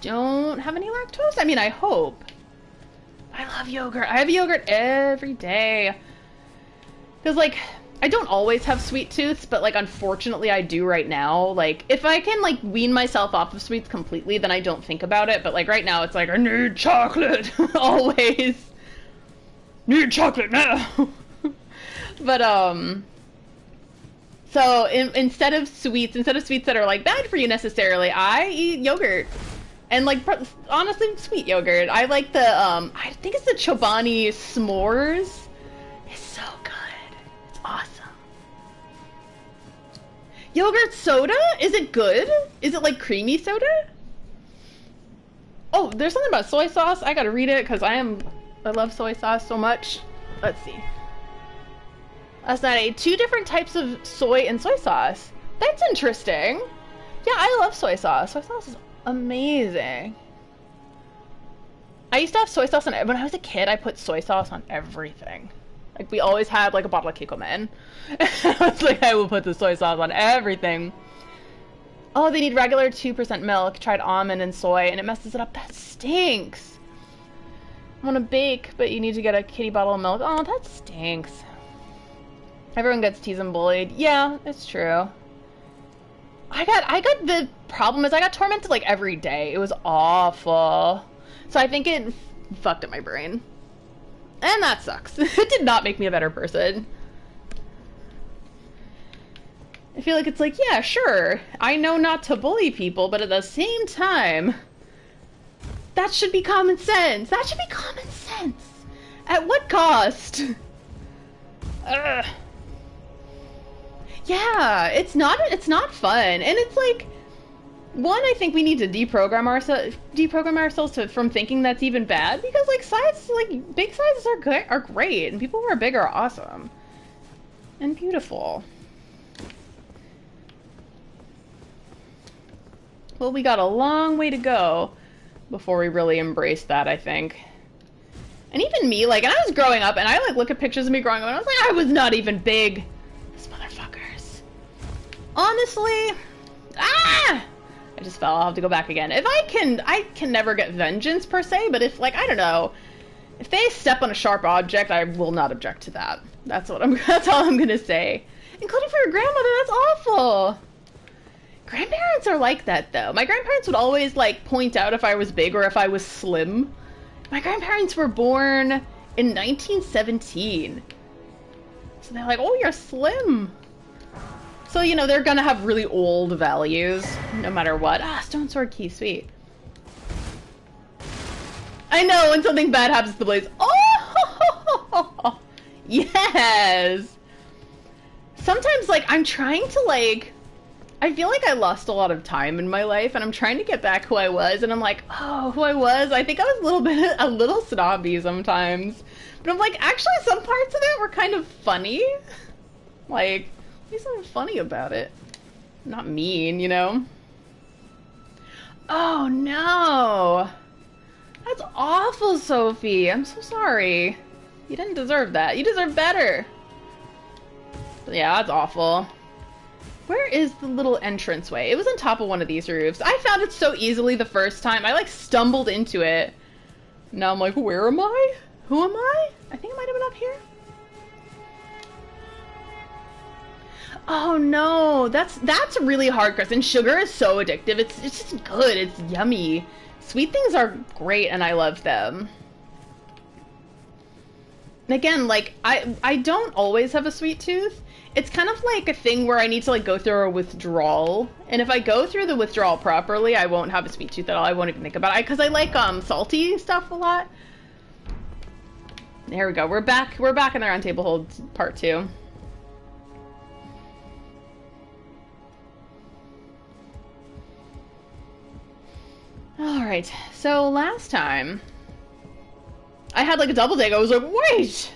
A: don't have any lactose. I mean, I hope. I love yogurt. I have yogurt every day. Because, like, I don't always have sweet tooths, but, like, unfortunately I do right now. Like, if I can, like, wean myself off of sweets completely, then I don't think about it. But, like, right now it's like, I need chocolate. Always. Need chocolate now. But, so instead of sweets that are, like, bad for you necessarily, I eat yogurt. And, like, honestly, sweet yogurt. I like the, I think it's the Chobani s'mores. It's so good. It's awesome. Yogurt soda? Is it good? Is it, like, creamy soda? Oh, there's something about soy sauce. I gotta read it, because I love soy sauce so much. Let's see. Last night I ate 2 different types of soy and soy sauce. That's interesting. Yeah, I love soy sauce. Soy sauce is amazing. I used to have soy sauce on when I was a kid. I put soy sauce on everything. Like, we always had, like, a bottle of Kikkoman. I was like, I will put the soy sauce on everything. Oh, they need regular 2% milk. Tried almond and soy, and it messes it up. That stinks. I want to bake, but you need to get a kitty bottle of milk. Oh, that stinks. Everyone gets teased and bullied. Yeah, it's true. I got the problem is I got tormented like every day. It was awful. So I think it fucked up my brain. And that sucks. It did not make me a better person. I feel like it's like, yeah, sure. I know not to bully people, but at the same time, that should be common sense. That should be common sense. At what cost? Ugh. Yeah, it's not fun, and it's like, one, I think we need to deprogram ourselves from thinking that's even bad, because like big sizes are great, and people who are big are awesome and beautiful. Well, we got a long way to go before we really embrace that, I think. And even me, like, and I was growing up, and I like look at pictures of me growing up, and I was like, I was not even big. This motherfuckers. Honestly, I just fell. I'll have to go back again. If I can never get vengeance per se, but if, like, I don't know, if they step on a sharp object, I will not object to that. That's all I'm gonna say. Including for your grandmother, that's awful. Grandparents are like that, though. My grandparents would always, like, point out if I was big or if I was slim. My grandparents were born in 1917. So they're like, oh, you're slim. So, you know, they're gonna have really old values, no matter what. Ah, stone sword key, sweet. I know, when something bad happens to the blaze. Oh! Yes! Sometimes, like, I'm trying to, like, I feel like I lost a lot of time in my life, and I'm trying to get back who I was, and I'm like, oh, who I was? I think I was a little snobby sometimes. But I'm like, actually, some parts of it were kind of funny. Like, there's something funny about it. Not mean, you know? Oh, no! That's awful, Sophie. I'm so sorry. You didn't deserve that. You deserve better. But yeah, that's awful. Where is the little entranceway? It was on top of one of these roofs. I found it so easily the first time. I, like, stumbled into it. Now I'm like, where am I? Who am I? I think it might have been up here. Oh no, that's really hard, Chris. And sugar is so addictive. It's just good. It's yummy. Sweet things are great, and I love them. again, like, I don't always have a sweet tooth. It's kind of like a thing where I need to, like, go through a withdrawal. And if I go through the withdrawal properly, I won't have a sweet tooth at all. I won't even think about it. Because I like, salty stuff a lot. There we go. We're back in the Roundtable hold part 2. Alright, so last time I had like a double take. I was like, wait!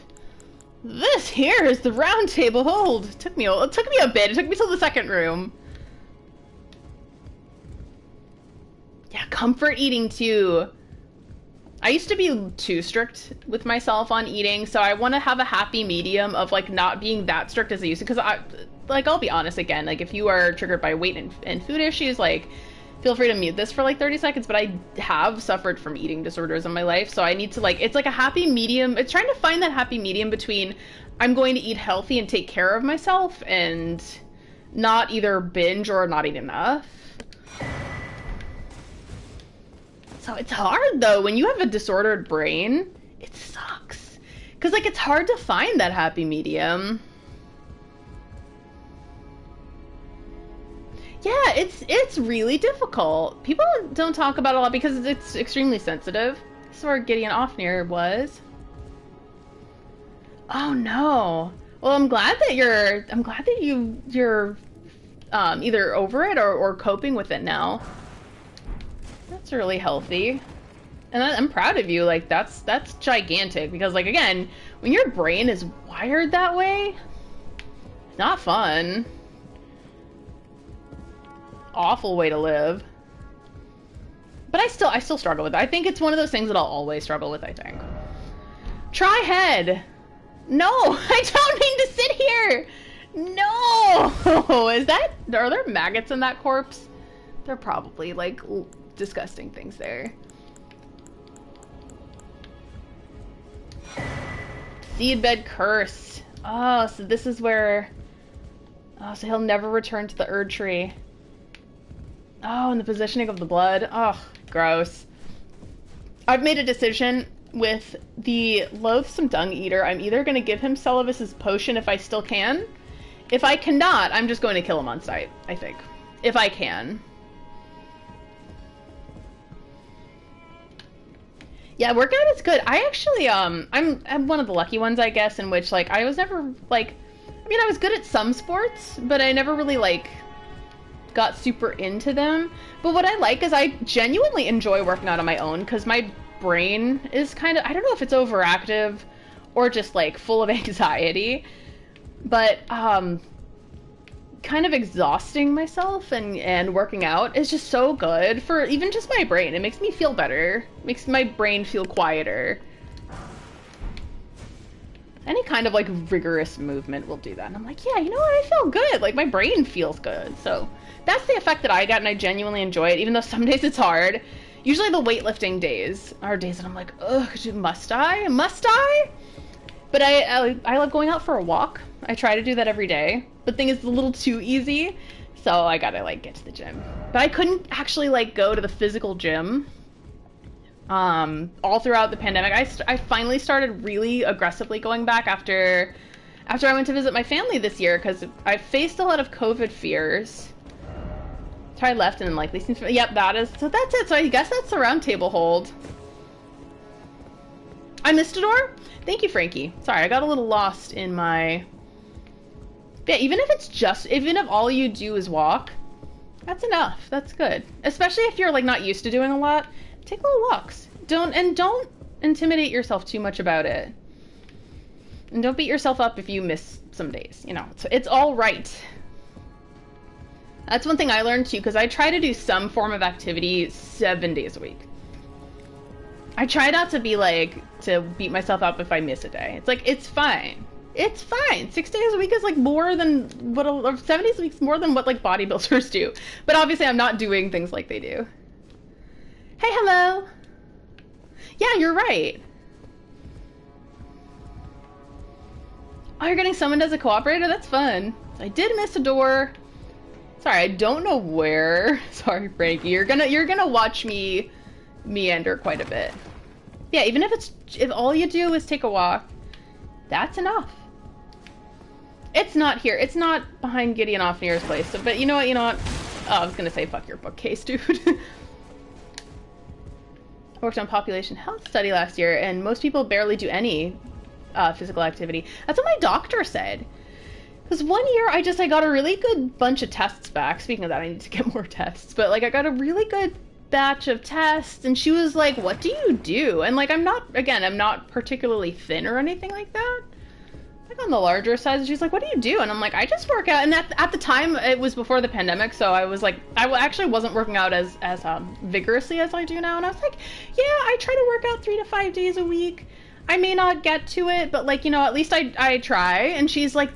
A: This here is the Roundtable hold. It took me a bit. It took me till the second room. Yeah, comfort eating too. I used to be too strict with myself on eating, so I want to have a happy medium of like not being that strict as I used to. Because I'll be honest again, like if you are triggered by weight and food issues, like feel free to mute this for like 30 seconds, but I have suffered from eating disorders in my life, so I need to like, it's like a happy medium. It's trying to find that happy medium between I'm going to eat healthy and take care of myself and not either binge or not eat enough. So it's hard though, when you have a disordered brain, it sucks. Cause like it's hard to find that happy medium. Yeah, it's really difficult. People don't talk about it a lot because it's extremely sensitive. This is where Gideon Ofnir was. Oh no. Well, I'm glad that you're either over it or coping with it now. That's really healthy. And I'm proud of you. Like that's gigantic because like again, when your brain is wired that way, it's not fun. Awful way to live. But I still struggle with it. I think it's one of those things that I'll always struggle with, I think. Try head. No, I don't mean to sit here. No. Are there maggots in that corpse? They're probably like disgusting things there. Seedbed curse. Oh, so this is where... Oh, so he'll never return to the Erd tree. Oh, and the positioning of the blood. Oh, gross. I've made a decision with the loathsome dung eater. I'm either going to give him Celivis's potion if I still can. If I cannot, I'm just going to kill him on sight, I think. If I can. Yeah, workout is good. I actually, I'm one of the lucky ones, I guess, in which, like, I was never, like... I mean, I was good at some sports, but I never really, like... got super into them. But what I like is I genuinely enjoy working out on my own because my brain is kind of, I don't know if it's overactive or just like full of anxiety, but kind of exhausting myself and working out is just so good for even just my brain. It makes me feel better, makes my brain feel quieter. Any kind of like rigorous movement will do that. And I'm like, yeah, you know what? I feel good. Like my brain feels good. So that's the effect that I got, and I genuinely enjoy it, even though some days it's hard. Usually the weightlifting days are days that I'm like, ugh, must I? Must I? But I love going out for a walk. I try to do that every day. The thing is, it's a little too easy, so I gotta like get to the gym. But I couldn't actually like go to the physical gym all throughout the pandemic. I finally started really aggressively going back after I went to visit my family this year because I faced a lot of COVID fears. So I left and then like listening to, yep, that's it. So I guess that's the Roundtable hold. I missed a door? Thank you, Frankie. Sorry, I got a little lost in my... Yeah, even if all you do is walk, that's enough. That's good. Especially if you're like not used to doing a lot, take little walks. Don't intimidate yourself too much about it. And don't beat yourself up if you miss some days, you know. It's all right. That's one thing I learned too, because I try to do some form of activity 7 days a week. I try not to be like, to beat myself up if I miss a day. It's like, it's fine. It's fine. 6 days a week is like more than what, or 7 days a week is more than what like bodybuilders do. But obviously I'm not doing things like they do. Hey, hello. Yeah, you're right. Oh, you're getting summoned as a cooperator? That's fun. I did miss a door. Sorry, I don't know where. Sorry, Frankie. You're gonna watch me meander quite a bit. Yeah, even if all you do is take a walk, That's enough. It's not here. It's not behind Gideon Offnier's place. So, but you know what? You know what? Oh, I was gonna say fuck your bookcase, dude. I worked on population health study last year, and most people barely do any physical activity. That's what my doctor said. Because one year I got a really good bunch of tests back. Speaking of that, I need to get more tests. But like I got a really good batch of tests, and she was like, "What do you do?" And like I'm not particularly thin or anything like that. Like on the larger size, and she's like, "What do you do?" And I'm like, "I just work out." And at the time, it was before the pandemic, so I was like, actually wasn't working out as vigorously as I do now. And I was like, "Yeah, I try to work out 3 to 5 days a week. I may not get to it, but like, you know, at least I try." And she's like,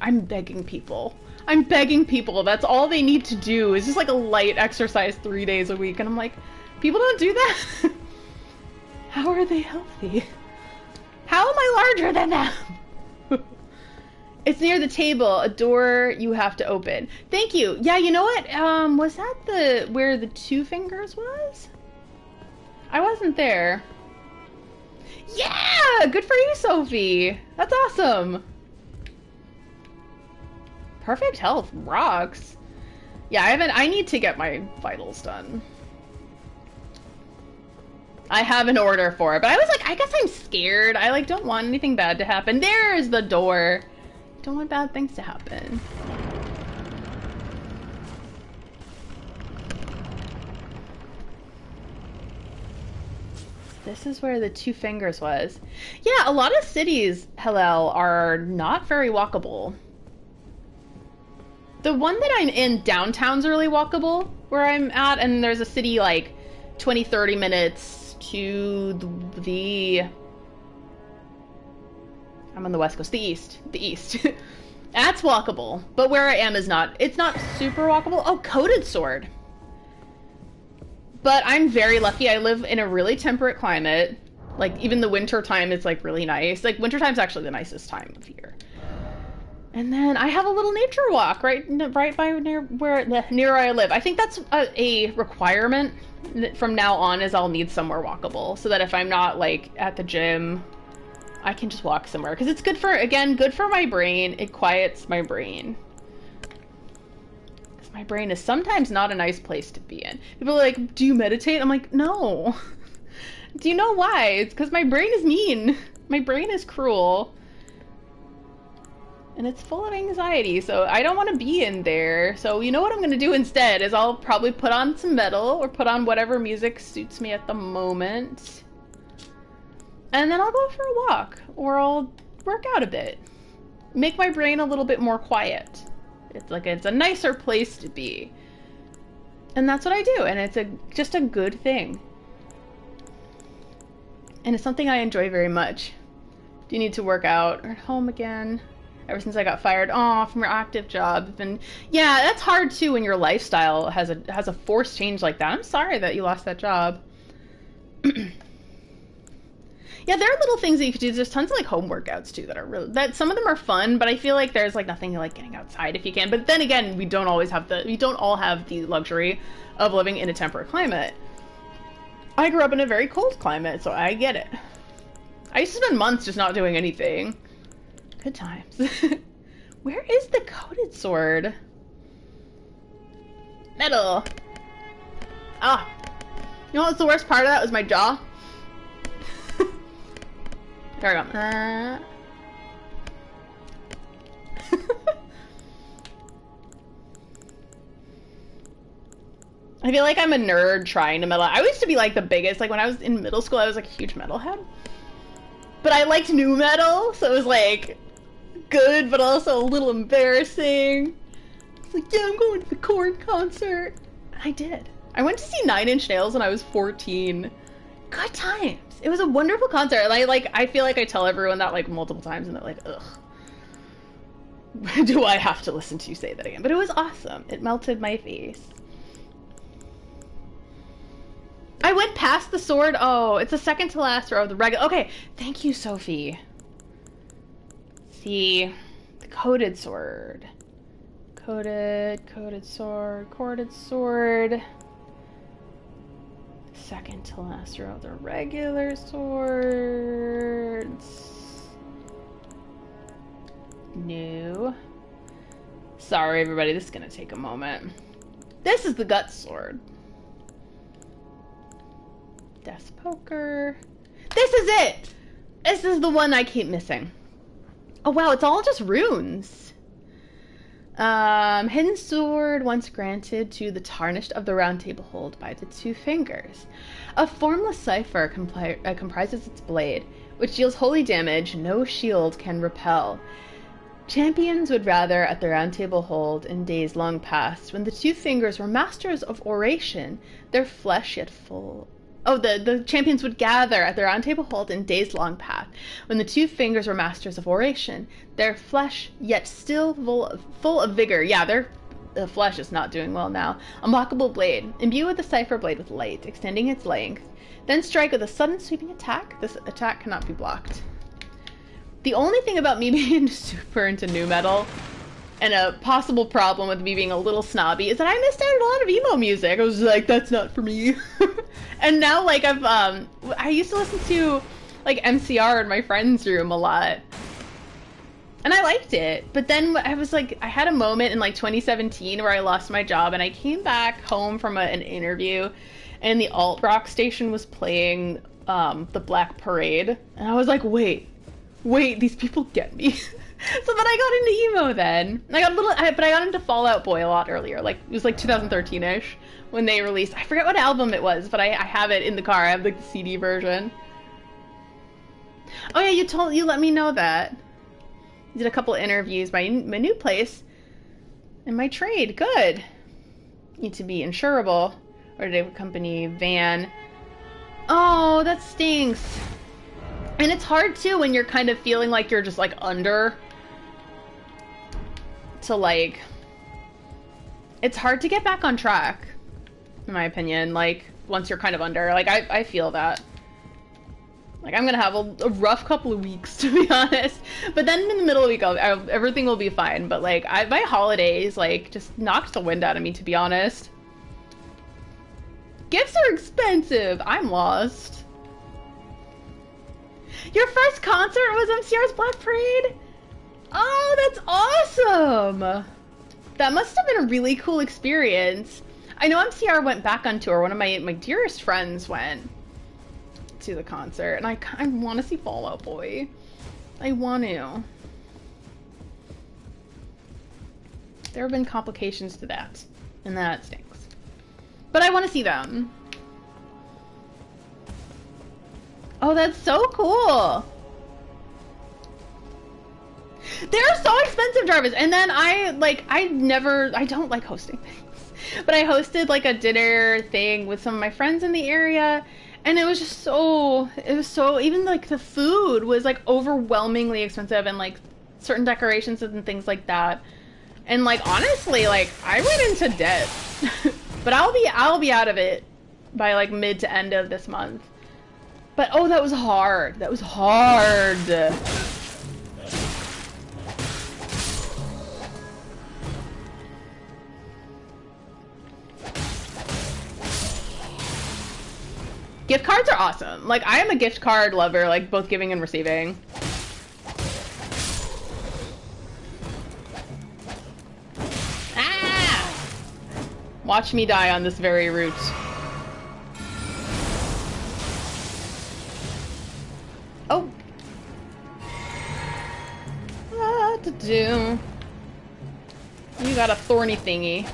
A: "I'm begging people. I'm begging people. That's all they need to do is just like a light exercise 3 days a week." And I'm like, people don't do that. How are they healthy? How am I larger than them? It's near the table, a door you have to open. Thank you. Yeah, you know what? Was that where the 2 fingers was? I wasn't there. Yeah! Good for you, Sophie. That's awesome. Perfect health rocks. Yeah, I need to get my vitals done. I have an order for it, but I was like, I guess I'm scared. I like don't want anything bad to happen. There's the door. Don't want bad things to happen. This is where the 2 fingers was. Yeah, a lot of cities, Hillel, are not very walkable. The one that I'm in, downtown's really walkable, where I'm at, and there's a city like 20, 30 minutes to the I'm on the west coast, the east. That's walkable, but where I am is not. It's not super walkable. Oh, coated sword. But I'm very lucky. I live in a really temperate climate. Like even the winter time is like really nice. Like winter time's actually the nicest time of year. And then I have a little nature walk right by near where I live. I think that's a requirement from now on, is I'll need somewhere walkable so that if I'm not like at the gym, I can just walk somewhere, because it's good for my brain. It quiets my brain. Because my brain is sometimes not a nice place to be in. People are like, "Do you meditate?" I'm like, no. Do you know why? It's because my brain is mean. My brain is cruel. And it's full of anxiety, so I don't want to be in there. So you know what I'm going to do instead is I'll probably put on some metal or put on whatever music suits me at the moment. And then I'll go for a walk, or I'll work out a bit. Make my brain a little bit more quiet. It's a nicer place to be. And that's what I do, and it's just a good thing. And it's something I enjoy very much. Do you need to work out or at home again? Ever since I got fired from your active job. And yeah, that's hard too when your lifestyle has a forced change like that. I'm sorry that you lost that job. Yeah, there are little things that you could do. There's tons of like home workouts too that are really, that some of them are fun, but I feel like there's like nothing like getting outside if you can. But then again, we don't all have the luxury of living in a temperate climate. I grew up in a very cold climate, so I get it. I used to spend months just not doing anything. Good times. Where is the coated sword? Metal. Ah. You know what's the worst part of that was my jaw? There we go. I feel like I'm a nerd trying to metal. I used to be like the biggest, like when I was in middle school, I was like a huge metalhead. But I liked new metal, so it was like good, but also a little embarrassing. It's like, yeah, I'm going to the Korn concert. And I did. I went to see 9 Inch Nails when I was 14. Good times. It was a wonderful concert, and I feel like I tell everyone that like multiple times, and they're like, ugh. Do I have to listen to you say that again? But it was awesome. It melted my face. I went past the sword. Oh, it's the second to last row of the regular. Okay, thank you, Sophie. See, the coated sword. Coated sword, corded sword. Second to last row of the regular swords. No. Sorry, everybody. This is gonna take a moment. This is the gut sword. Death poker. This is it! This is the one I keep missing. Oh wow, it's all just runes. Hidden sword once granted to the tarnished of the Roundtable hold by the two fingers. A formless cipher comprises its blade, which deals holy damage no shield can repel. Champions would rather at the Roundtable hold in days long past, when the two fingers were masters of oration, their flesh yet full. Oh, the champions would gather at the Roundtable hold in days long past, when the two fingers were masters of oration, their flesh yet still full of vigor. Yeah, the flesh is not doing well now. Unblockable blade. Imbue with the cipher blade with light, extending its length. Then strike with a sudden sweeping attack. This attack cannot be blocked. The only thing about me being super into nu metal, and a possible problem with me being a little snobby, is that I missed out on a lot of emo music. I was like, that's not for me. And now, like, I used to listen to, like, MCR in my friend's room a lot. And I liked it. But then I was like, I had a moment in, like, 2017 where I lost my job, and I came back home from an interview, and the alt rock station was playing the Black Parade. And I was like, wait, these people get me. So then I got into emo then. I got into Fall Out Boy a lot earlier. Like, it was like 2013-ish when they released, I forget what album it was, but I have it in the car. I have like the CD version. Oh yeah, you let me know that. You did a couple interviews by my new place and my trade. Good. Need to be insurable. Or did I have a company van? Oh, that stinks. And it's hard too when you're kind of feeling like you're just like under to like, it's hard to get back on track, in my opinion. Like once you're kind of under, like I feel that. Like I'm gonna have a rough couple of weeks, to be honest. But then in the middle of the week, everything will be fine. But like my holidays like just knocked the wind out of me, to be honest. Gifts are expensive. I'm lost. Your first concert was MCR's Black Parade? Oh, that's awesome! That must have been a really cool experience. I know MCR went back on tour. One of my dearest friends went to the concert, and I want to see Fall Out Boy. I want to. There have been complications to that, and that stinks. But I want to see them. Oh, that's so cool. They're so expensive, Jarvis. And then I don't like hosting things, but I hosted like a dinner thing with some of my friends in the area, and it was so, even like the food was like overwhelmingly expensive, and like certain decorations and things like that. And like, honestly, like I went into debt, but I'll be out of it by like mid to end of this month. But oh, that was hard. That was hard. Gift cards are awesome. Like, I am a gift card lover, like both giving and receiving. Ah! Watch me die on this very route. Oh. What to do? You got a thorny thingy.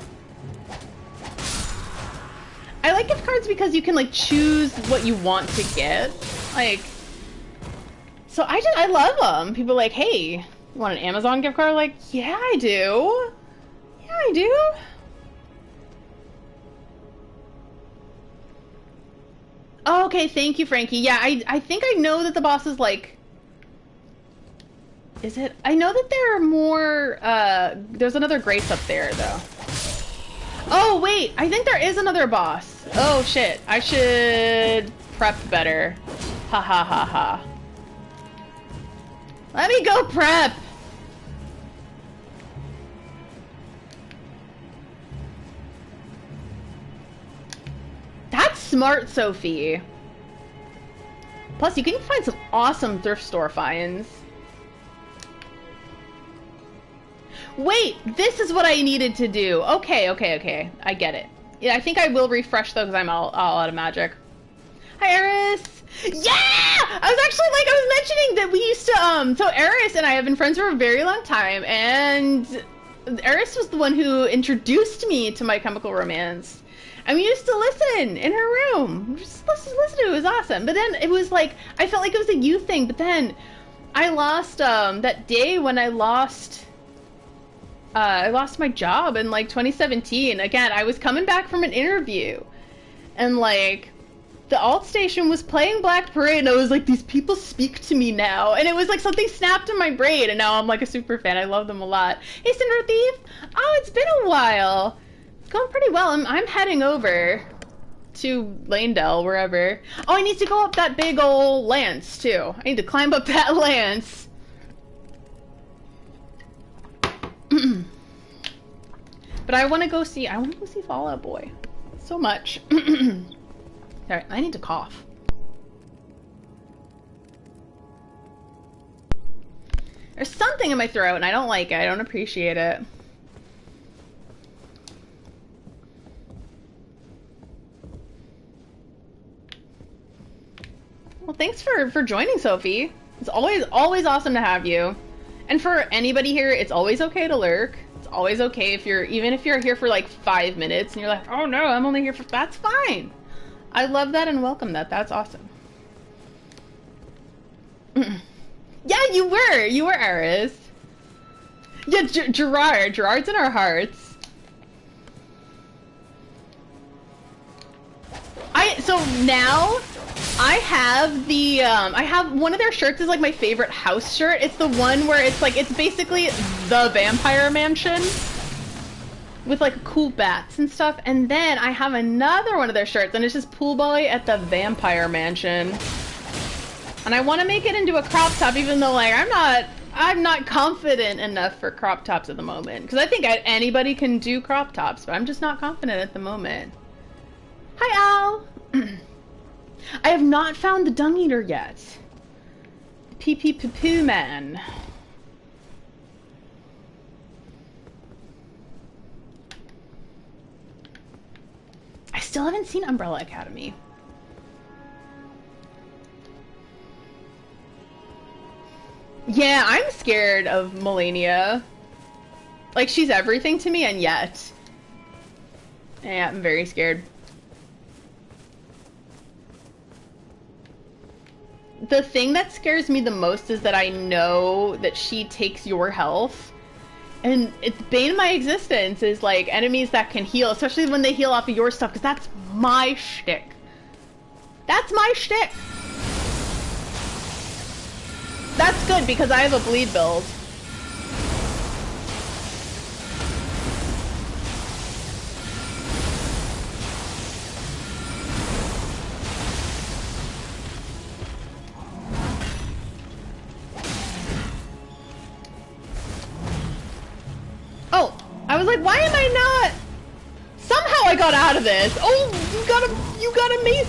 A: I like gift cards because you can like choose what you want to get. Like, so I love them. People are like, hey, you want an Amazon gift card? Like, yeah, I do. Yeah, I do. Oh, okay, thank you, Frankie. Yeah, I think I know that the boss is like... Is it? I know that there are more, there's another Grace up there, though. Oh, wait, I think there is another boss. Oh, shit. I should prep better. Ha ha ha ha. Let me go prep! That's smart, Sophie. Plus, you can find some awesome thrift store finds. Wait, this is what I needed to do. Okay, okay, okay. I get it. Yeah, I think I will refresh though because I'm all out of magic. Hi, Eris! Yeah! I was mentioning that we used to, so Eris and I have been friends for a very long time, and Eris was the one who introduced me to My Chemical Romance. And we used to listen in her room. Just listen to it. It was awesome. But then it was like, I felt like it was a youth thing, but then I lost, that day when I lost my job in like 2017. Again, I was coming back from an interview and like the alt station was playing Black Parade and I was like, these people speak to me now. And it was like something snapped in my brain and now I'm like a super fan. I love them a lot. Hey, Cinder Thief. Oh, it's been a while. It's going pretty well. I'm heading over to Leyndell, wherever. Oh, I need to go up that big old lance too. I need to climb up that lance. But I want to go see Fall Out Boy so much. Alright, I need to cough. There's something in my throat and I don't like it. I don't appreciate it. Well, thanks for joining, Sophie. It's always awesome to have you. And for anybody here, it's always okay to lurk. It's always okay even if you're here for like 5 minutes and you're like, oh no, I'm only here for, that's fine. I love that and welcome that. That's awesome. Yeah, you were Eris. Yeah, Gerard's in our hearts. So now I have the I have one of their shirts is like my favorite house shirt. It's the one where it's like, it's basically the vampire mansion with like cool bats and stuff. And then I have another one of their shirts and it's just Pool Boy at the Vampire Mansion. And I want to make it into a crop top even though like I'm not confident enough for crop tops at the moment. Because I think anybody can do crop tops, but I'm just not confident at the moment. Hi, Al! I have not found the Dung Eater yet. Pee-pee-poo-poo man. I still haven't seen Umbrella Academy. Yeah, I'm scared of Melania. Like, she's everything to me, and yet. Yeah, I'm very scared. The thing that scares me the most is that I know that she takes your health. And it's bane of my existence is like enemies that can heal, especially when they heal off of your stuff, because that's my shtick. That's my shtick. That's good because I have a bleed build. Oh, I was like, why am I not? Somehow I got out of this. Oh, you got a mace.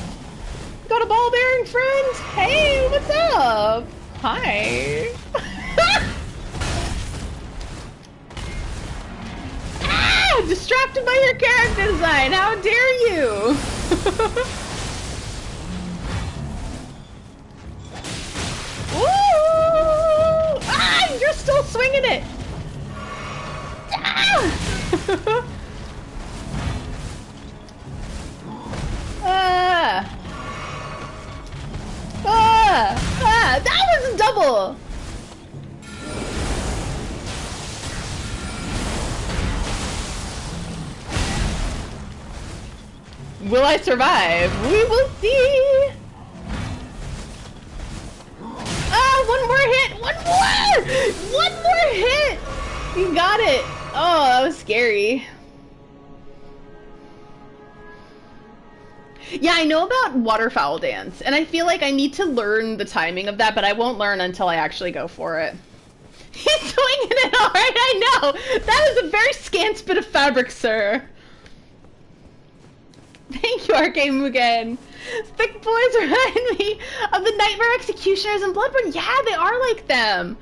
A: Got a ball bearing friend? Hey, what's up? Hi. Ah, distracted by your character design. How dare you? Woo! Ah, you're still swinging it. Ah! Ah! Ah! Ah! That was a double! Will I survive? We will see! Ah! One more hit! One more! One more hit! You got it! Oh, that was scary. Yeah, I know about waterfowl dance, and I feel like I need to learn the timing of that, but I won't learn until I actually go for it. He's swinging it all right, I know! That is a very scant bit of fabric, sir. Thank you, Arcane Mugen. Thick boys remind me of the Nightmare Executioners in Bloodborne. Yeah, they are like them.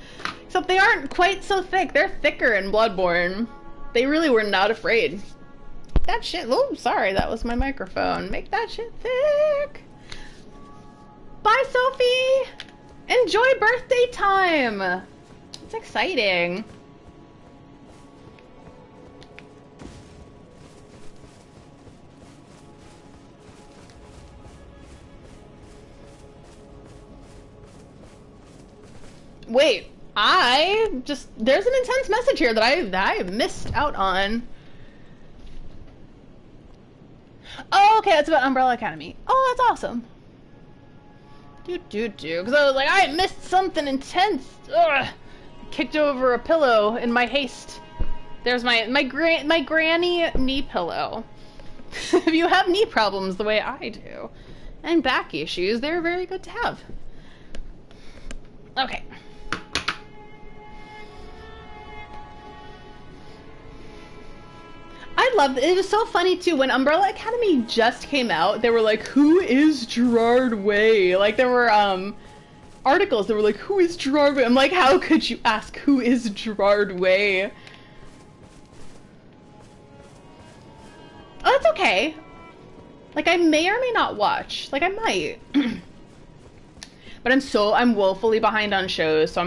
A: Except they aren't quite so thick. They're thicker in Bloodborne. They really were not afraid. That shit. Oh, sorry, that was my microphone. Make that shit thick. Bye, Sophie. Enjoy birthday time. It's exciting. Wait, there's an intense message here that I missed out on. Oh, okay, that's about Umbrella Academy. Oh, that's awesome. Because I was like, I missed something intense. Ugh. I kicked over a pillow in my haste. There's my granny knee pillow. If you have knee problems the way I do, and back issues, they're very good to have. Okay. I love it. It was so funny too when Umbrella Academy just came out. They were like, "Who is Gerard Way?" Like there were articles that were like, "Who is Gerard Way?" I'm like, how could you ask who is Gerard Way? Oh, that's okay. Like I may or may not watch. Like I might. But I'm woefully behind on shows, so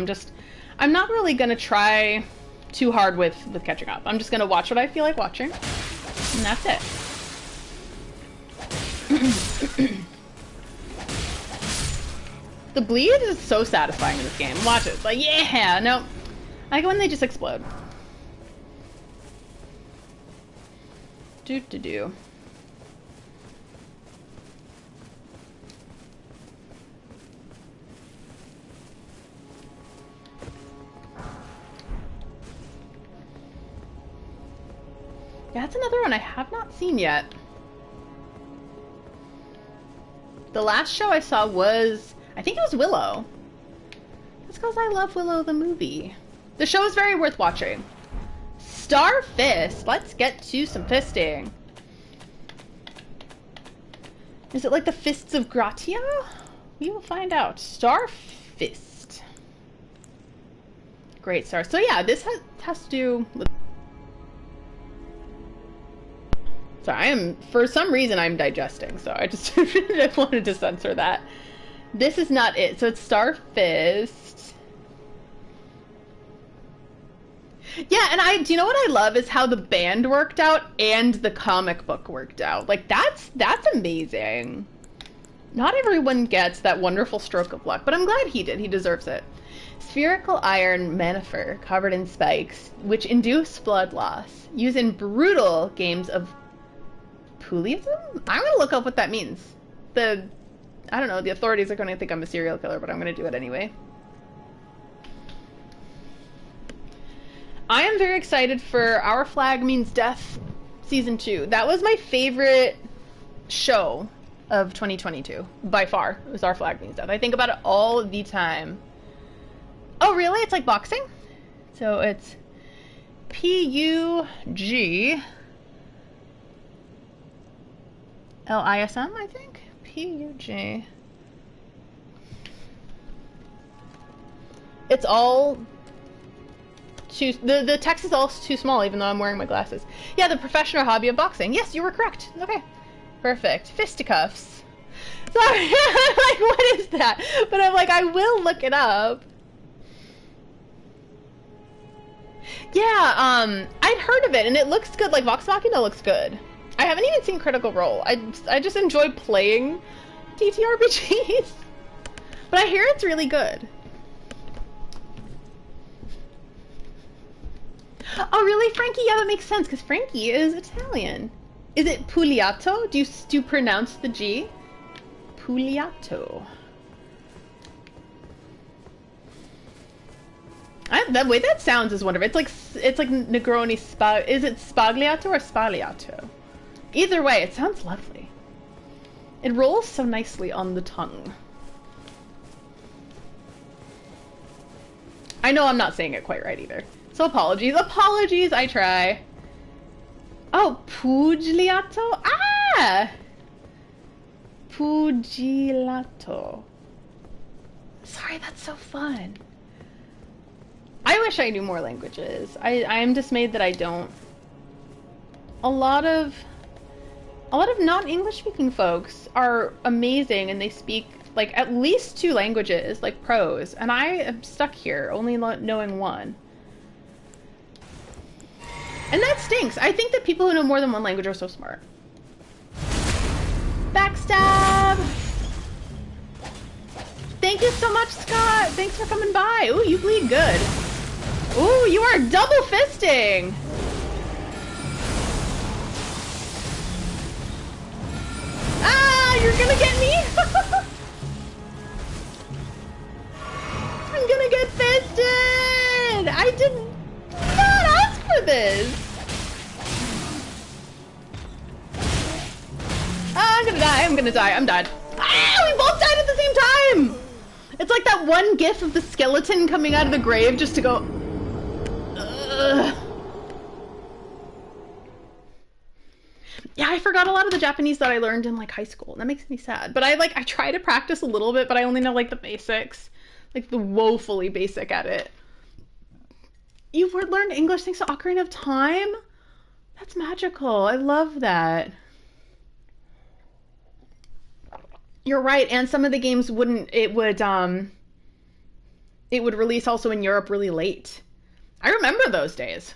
A: I'm not really gonna try too hard with catching up. I'm just gonna watch what I feel like watching, and that's it. The bleed is so satisfying in this game. Watch it. It's like, yeah, no. I like when they just explode. Do. Yeah, that's another one I have not seen yet. The last show I saw was, I think it was Willow. That's because I love Willow the movie. The show is very worth watching. Star Fist. Let's get to some fisting. Is it like the Fists of Gratia? We will find out. Star Fist. Great star. So yeah, this has to do with... Sorry, for some reason I'm digesting, so I just wanted to censor that. This is not it. So it's Star Fist. Yeah, and do you know what I love is how the band worked out and the comic book worked out. Like that's amazing. Not everyone gets that wonderful stroke of luck, but I'm glad he did. He deserves it. Spherical iron manifer covered in spikes, which induce blood loss, used in brutal games of Pulism? I'm gonna look up what that means. I don't know, the authorities are gonna think I'm a serial killer, but I'm gonna do it anyway. I am very excited for Our Flag Means Death Season 2. That was my favorite show of 2022. By far. It was Our Flag Means Death. I think about it all the time. Oh, really? It's like boxing? So it's P-U-G... L-I-S-M, I think? P-U-G. It's all too... The text is all too small, even though I'm wearing my glasses. Yeah, the professional hobby of boxing. Yes, you were correct. Okay. Perfect. Fisticuffs. Sorry. I'm like, what is that? But I'm like, I will look it up. Yeah, I'd heard of it, and it looks good. Like, Vox Machina looks good. I haven't even seen Critical Role. I just enjoy playing TTRPGs. But I hear it's really good. Oh, really, Frankie? Yeah, that makes sense, because Frankie is Italian. Is it Pugliato? Do you pronounce the G? Pugliato. The way that sounds is wonderful. It's like Negroni Is it Spagliato or Spagliato? Either way, it sounds lovely. It rolls so nicely on the tongue. I know I'm not saying it quite right either. So apologies. Apologies, I try. Oh, Pugilato? Ah! Pugilato. Sorry, that's so fun. I wish I knew more languages. I'm dismayed that I don't. A lot of non-English speaking folks are amazing and they speak like at least 2 languages, like pros, and I am stuck here only knowing 1. And that stinks. I think that people who know more than 1 language are so smart. Backstab! Thank you so much, Scott! Thanks for coming by. Ooh, you bleed good. Ooh, you are double fisting! Ah, you're gonna get me? I'm gonna get fisted! I did not ask for this! Ah, I'm gonna die, I'm gonna die, I'm dead. Ah, we both died at the same time! It's like that one gif of the skeleton coming out of the grave just to go... Ugh. Yeah, I forgot a lot of the Japanese that I learned in like high school. That makes me sad. But I try to practice a little bit, but I only know like the basics. Like the woefully basic at it. You learned English thanks to Ocarina of Time? That's magical. I love that. You're right, and some of the games would release also in Europe really late. I remember those days.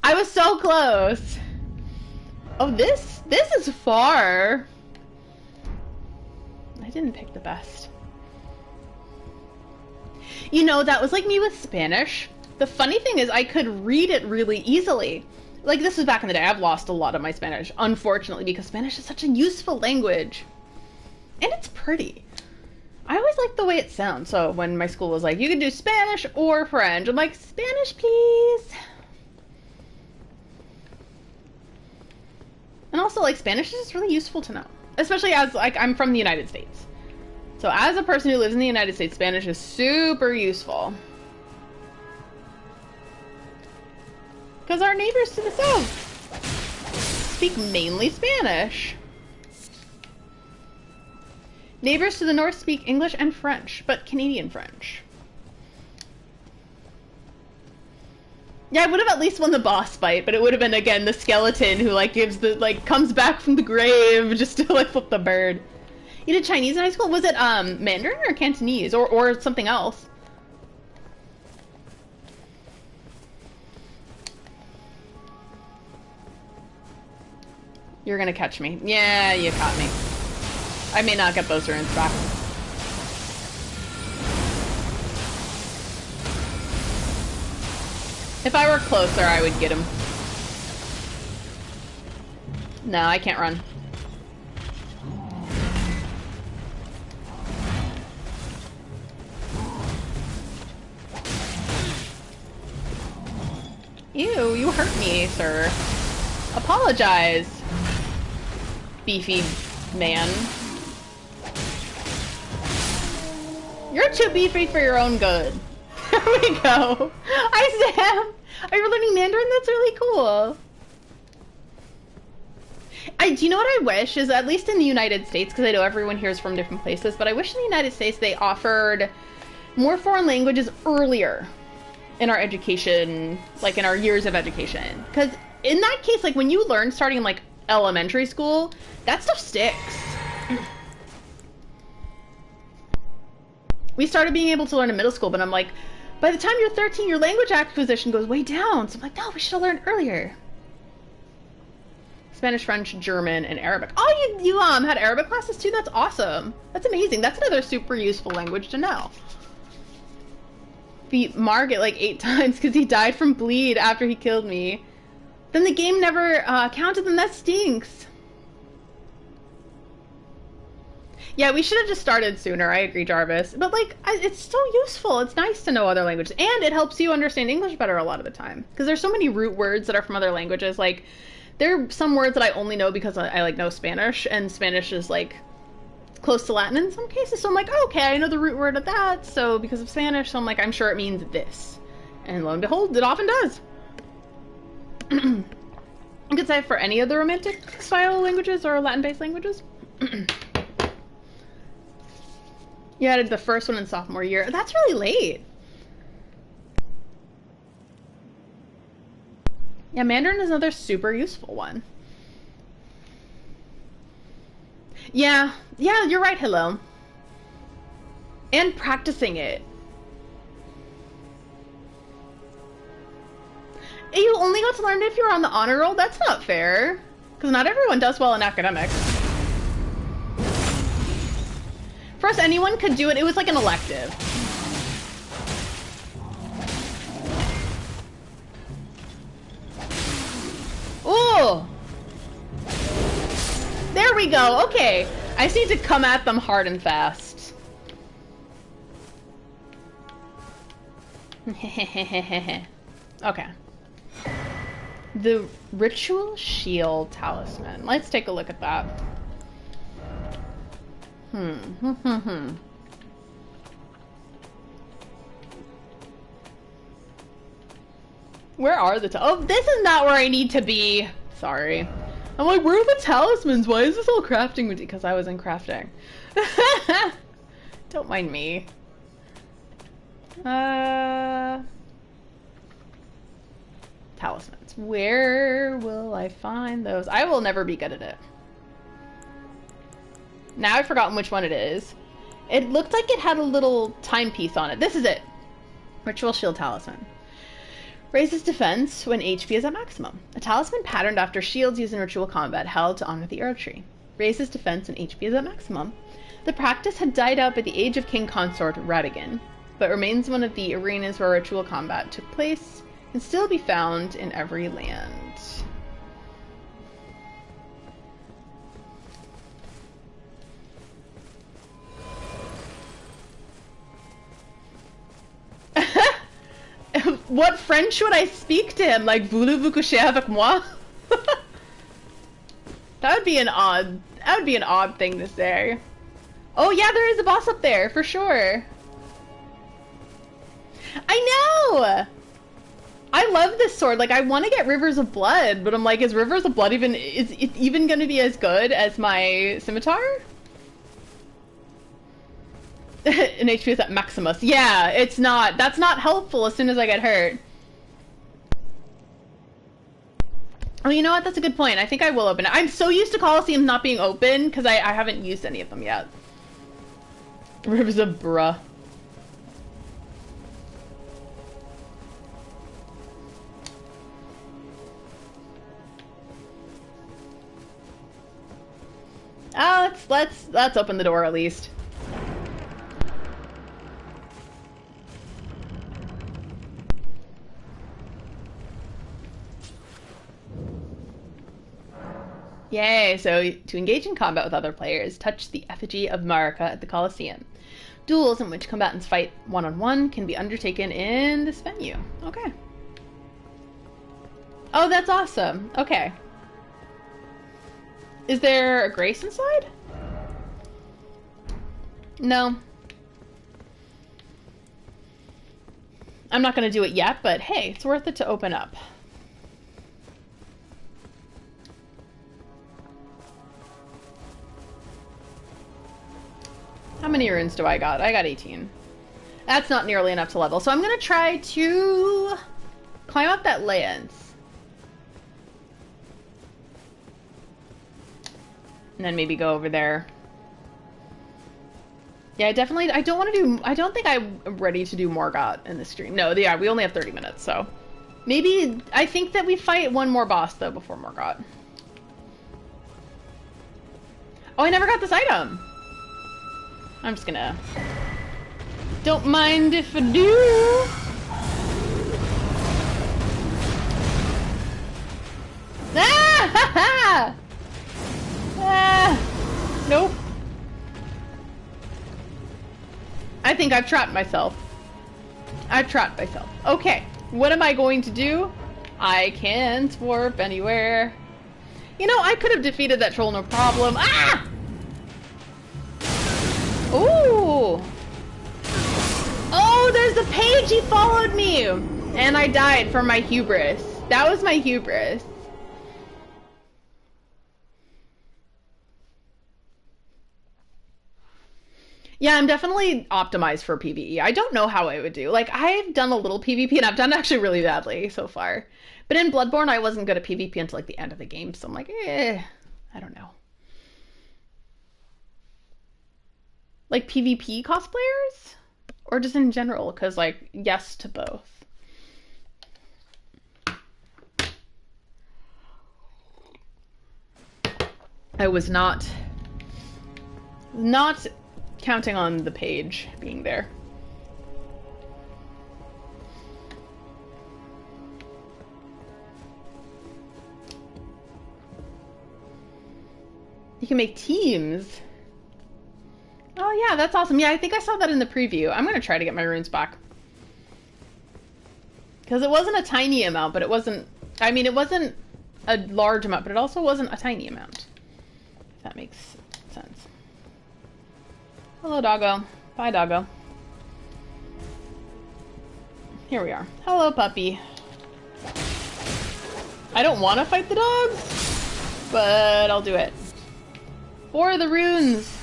A: I was so close. Oh, this is far. I didn't pick the best. You know, that was like me with Spanish. The funny thing is I could read it really easily. Like, this was back in the day. I've lost a lot of my Spanish, unfortunately, because Spanish is such a useful language. And it's pretty. I always liked the way it sounds. So when my school was like, you can do Spanish or French, I'm like, Spanish, please. And also, like, Spanish is just really useful to know. Especially as, like, I'm from the United States. So as a person who lives in the United States, Spanish is super useful. Because our neighbors to the south speak mainly Spanish. Neighbors to the north speak English and French, but Canadian French. Yeah, I would have at least won the boss fight, but it would have been, again, the skeleton who, like, comes back from the grave just to, like, flip the bird. You did Chinese in high school? Was it, Mandarin or Cantonese? Or something else? You're gonna catch me. Yeah, you caught me. I may not get those runes back. If I were closer, I would get him. No, I can't run. Ew, you hurt me, sir. Apologize, beefy man. You're too beefy for your own good. There we go. Hi, Sam. Are you learning Mandarin? That's really cool. Do you know what I wish is, at least in the United States, because I know everyone here is from different places, but I wish in the United States they offered more foreign languages earlier in our education, like in our years of education. Because in that case, like when you learn starting in like elementary school, that stuff sticks. We started being able to learn in middle school, but I'm like, by the time you're 13, your language acquisition goes way down. So I'm like, no, we should have learned earlier. Spanish, French, German, and Arabic. Oh, you had Arabic classes too? That's awesome. That's amazing. That's another super useful language to know. Beat Margit like 8 times because he died from bleed after he killed me. Then the game never counted them. That stinks. Yeah, we should have just started sooner. I agree, Jarvis. But, like, it's so useful. It's nice to know other languages. And it helps you understand English better a lot of the time. Because there's so many root words that are from other languages. Like, there are some words that I only know because I like, know Spanish. And Spanish is, like, close to Latin in some cases. So I'm like, oh, okay, I know the root word of that. So because of Spanish, so I'm like, I'm sure it means this. And lo and behold, it often does. I could say for any of the romantic style languages or Latin-based languages. You added the first one in sophomore year. That's really late. Yeah, Mandarin is another super useful one. Yeah, you're right, Hello. And practicing it. You only got to learn it if you were on the honor roll? That's not fair. Because not everyone does well in academics. For us, anyone could do it. It was like an elective. Ooh! There we go. Okay. I just need to come at them hard and fast. Okay. The Ritual Shield Talisman. Let's take a look at that. Where are the oh, this is not where I need to be. Sorry. I'm like, where are the talismans? Why is this all crafting? Because I was in crafting. Don't mind me. Talismans. Where will I find those? I will never be good at it. Now I've forgotten which one it is. It looked like it had a little timepiece on it. This is it. Ritual Shield Talisman. Raises defense when HP is at maximum. A talisman patterned after shields used in ritual combat held to honor the arrow tree. Raises defense when HP is at maximum. The practice had died out by the age of King Consort Radigan, but remains one of the arenas where ritual combat took place and still be found in every land. What French would I speak to him? Like, voulez-vous coucher avec moi? That would be an odd thing to say. Oh yeah, there is a boss up there, for sure. I know! I love this sword. Like, I want to get Rivers of Blood, but I'm like, is Rivers of Blood is it even going to be as good as my scimitar? And HP is at Maximus. Yeah, it's not. That's not helpful as soon as I get hurt. Oh, you know what? That's a good point. I think I will open it. I'm so used to Colosseums not being open because I haven't used any of them yet. Rivers of bruh. Let's open the door at least. Yay, so to engage in combat with other players, touch the effigy of Marika at the Colosseum. Duels in which combatants fight one-on-one can be undertaken in this venue. Okay. Oh, that's awesome. Okay. Is there a grace inside? No. I'm not going to do it yet, but hey, it's worth it to open up. How many runes do I got? I got 18. That's not nearly enough to level. So I'm going to try to climb up that lance. And then maybe go over there. Yeah, I don't think I'm ready to do Morgott in this stream. No, yeah, we only have 30 minutes, so. Maybe, I think that we fight one more boss, though, before Morgott. Oh, I never got this item! I'm just gonna... Don't mind if I do! Ah! Ha ha! Ah! Nope. I think I've trapped myself. Okay, what am I going to do? I can't warp anywhere. You know, I could have defeated that troll, no problem. Ah! Ooh! Oh, there's the page! He followed me! And I died from my hubris. That was my hubris. Yeah, I'm definitely optimized for PvE. I don't know how I would do. Like, I've done a little PvP, and I've done actually really badly so far. But in Bloodborne, I wasn't good at PvP until, like, the end of the game, so I'm like, I don't know. Like, PvP cosplayers? Or just in general? Because, like, yes to both. I was not counting on the page being there. You can make teams. Oh yeah, that's awesome. Yeah, I think I saw that in the preview. I'm gonna try to get my runes back. Because it wasn't a tiny amount, but it wasn't... I mean, it wasn't a large amount, but it also wasn't a tiny amount. If that makes sense. Hello, doggo. Bye, doggo. Here we are. Hello, puppy. I don't want to fight the dogs, but I'll do it. For the runes!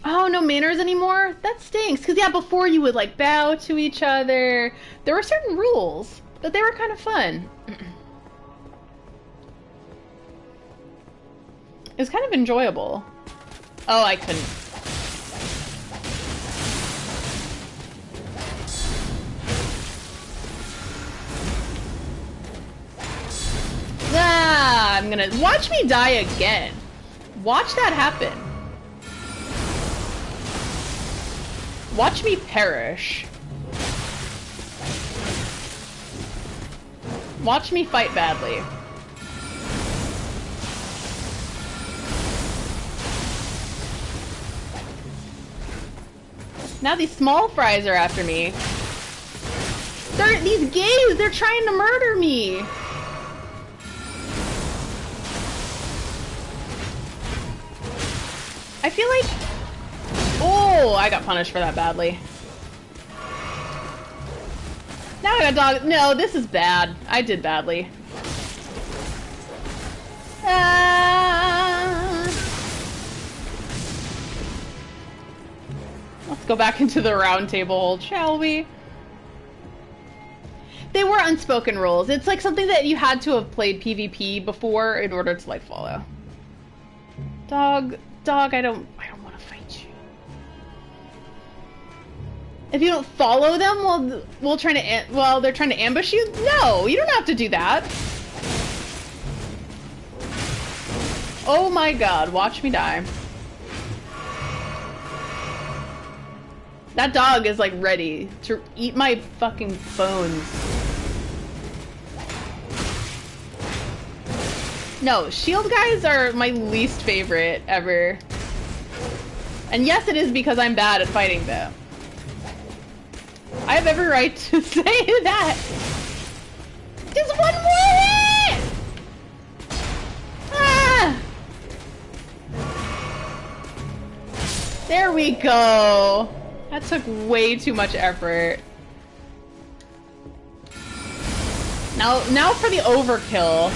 A: Oh, no manners anymore? That stinks. Because, yeah, before you would, like, bow to each other. There were certain rules, but they were kind of fun. It was kind of enjoyable. Oh, I couldn't. Ah, I'm gonna... Watch me die again. Watch that happen. Watch me perish. Watch me fight badly. Now these small fries are after me. These gays, they're trying to murder me. I feel like... Oh, I got punished for that badly. Now I got dog... No, this is bad. I did badly. Let's go back into the Roundtable hold, shall we? They were unspoken rules. It's like something that you had to have played PvP before in order to, like, follow. Dog, I don't want to fight you. If you don't follow them while they're trying to ambush you, no, you don't have to do that. Oh my god, watch me die. That dog is, like, ready to eat my fucking bones. No, shield guys are my least favorite ever. And yes, it is because I'm bad at fighting them. I have every right to say that. Just one more hit! Ah! There we go. That took way too much effort. Now for the overkill.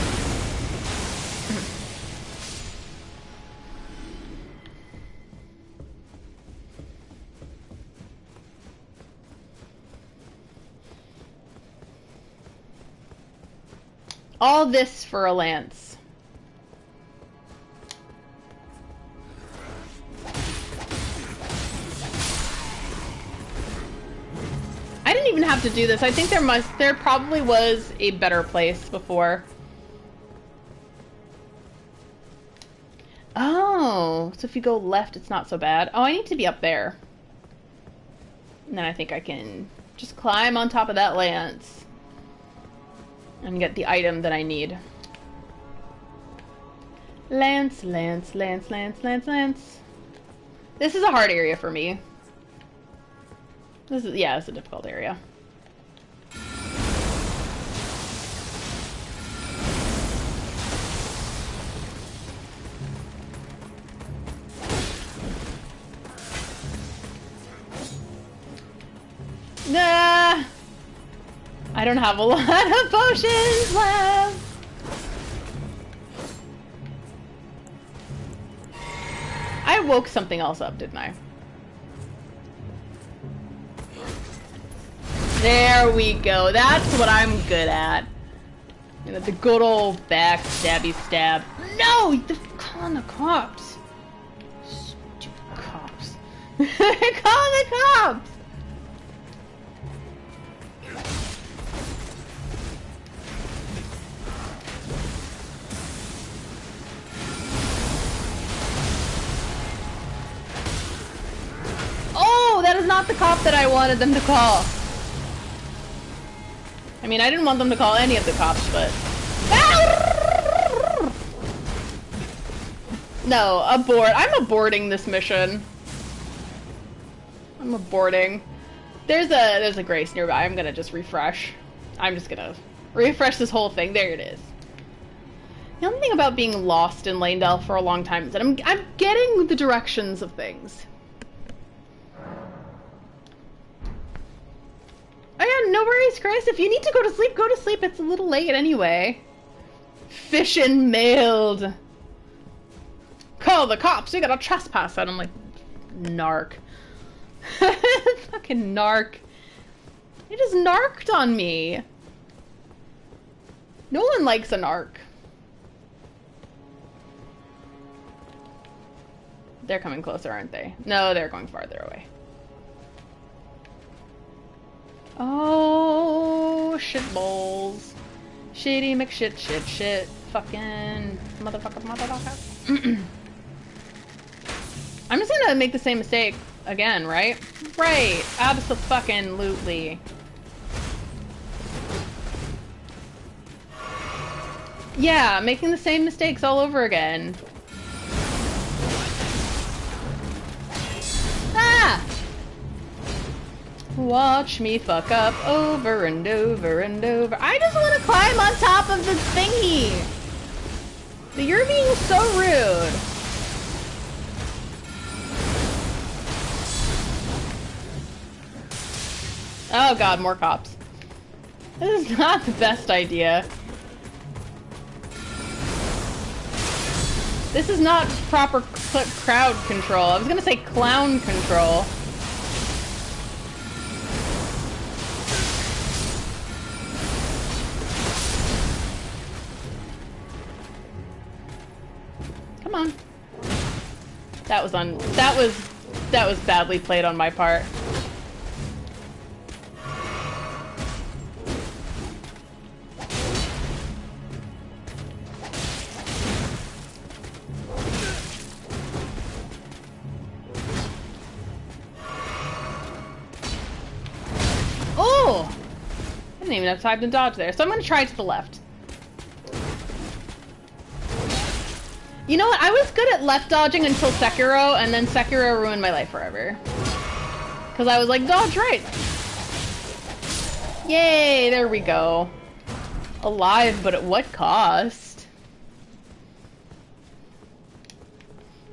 A: All this for a lance. I didn't even have to do this. I think there probably was a better place before. Oh, so if you go left, it's not so bad. Oh, I need to be up there. And then I think I can just climb on top of that lance and get the item that I need. Lance, lance, lance, lance, lance, lance. This is a hard area for me. This is, yeah, it's a difficult area. Nah! I don't have a lot of potions left! I woke something else up, didn't I? There we go. That's what I'm good at. You know, the good old back stabby stab. No! They're calling the cops. Stupid cops. They're calling the cops! Oh, that is not the cop that I wanted them to call. I mean, I didn't want them to call any of the cops, but... No, abort. I'm aborting this mission. I'm aborting. There's a Grace nearby. I'm gonna just refresh. I'm just gonna refresh this whole thing. There it is. The only thing about being lost in Leyndell for a long time is that I'm getting the directions of things. Oh yeah, no worries, Chris. If you need to go to sleep, go to sleep. It's a little late anyway. Fish and mailed. Call the cops. We got a trespass. And I'm like, narc. Fucking narc. He just narked on me. No one likes a narc. They're coming closer, aren't they? No, they're going farther away. Oh, shit balls. Shitty McShit, shit. Fucking motherfucker. I'm just gonna make the same mistake again, right? Right. Abso-fucking-lutely. Yeah, making the same mistakes all over again. Ah! Watch me fuck up over and over and over. I just want to climb on top of the thingy. But you're being so rude. Oh god, more cops. This is not the best idea. This is not proper crowd control. I was gonna say clown control. Come on. That was badly played on my part. Oh! I didn't even have time to dodge there, so I'm gonna try to the left. You know what? I was good at left dodging until Sekiro, and then Sekiro ruined my life forever. Because I was like, dodge right! Yay, there we go. Alive, but at what cost?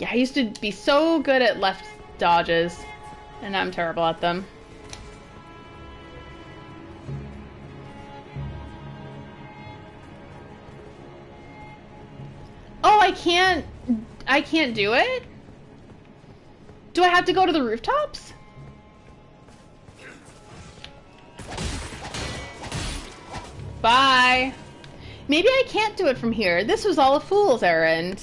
A: Yeah, I used to be so good at left dodges, and now I'm terrible at them. Oh, I can't do it? Do I have to go to the rooftops? Bye. Maybe I can't do it from here. This was all a fool's errand.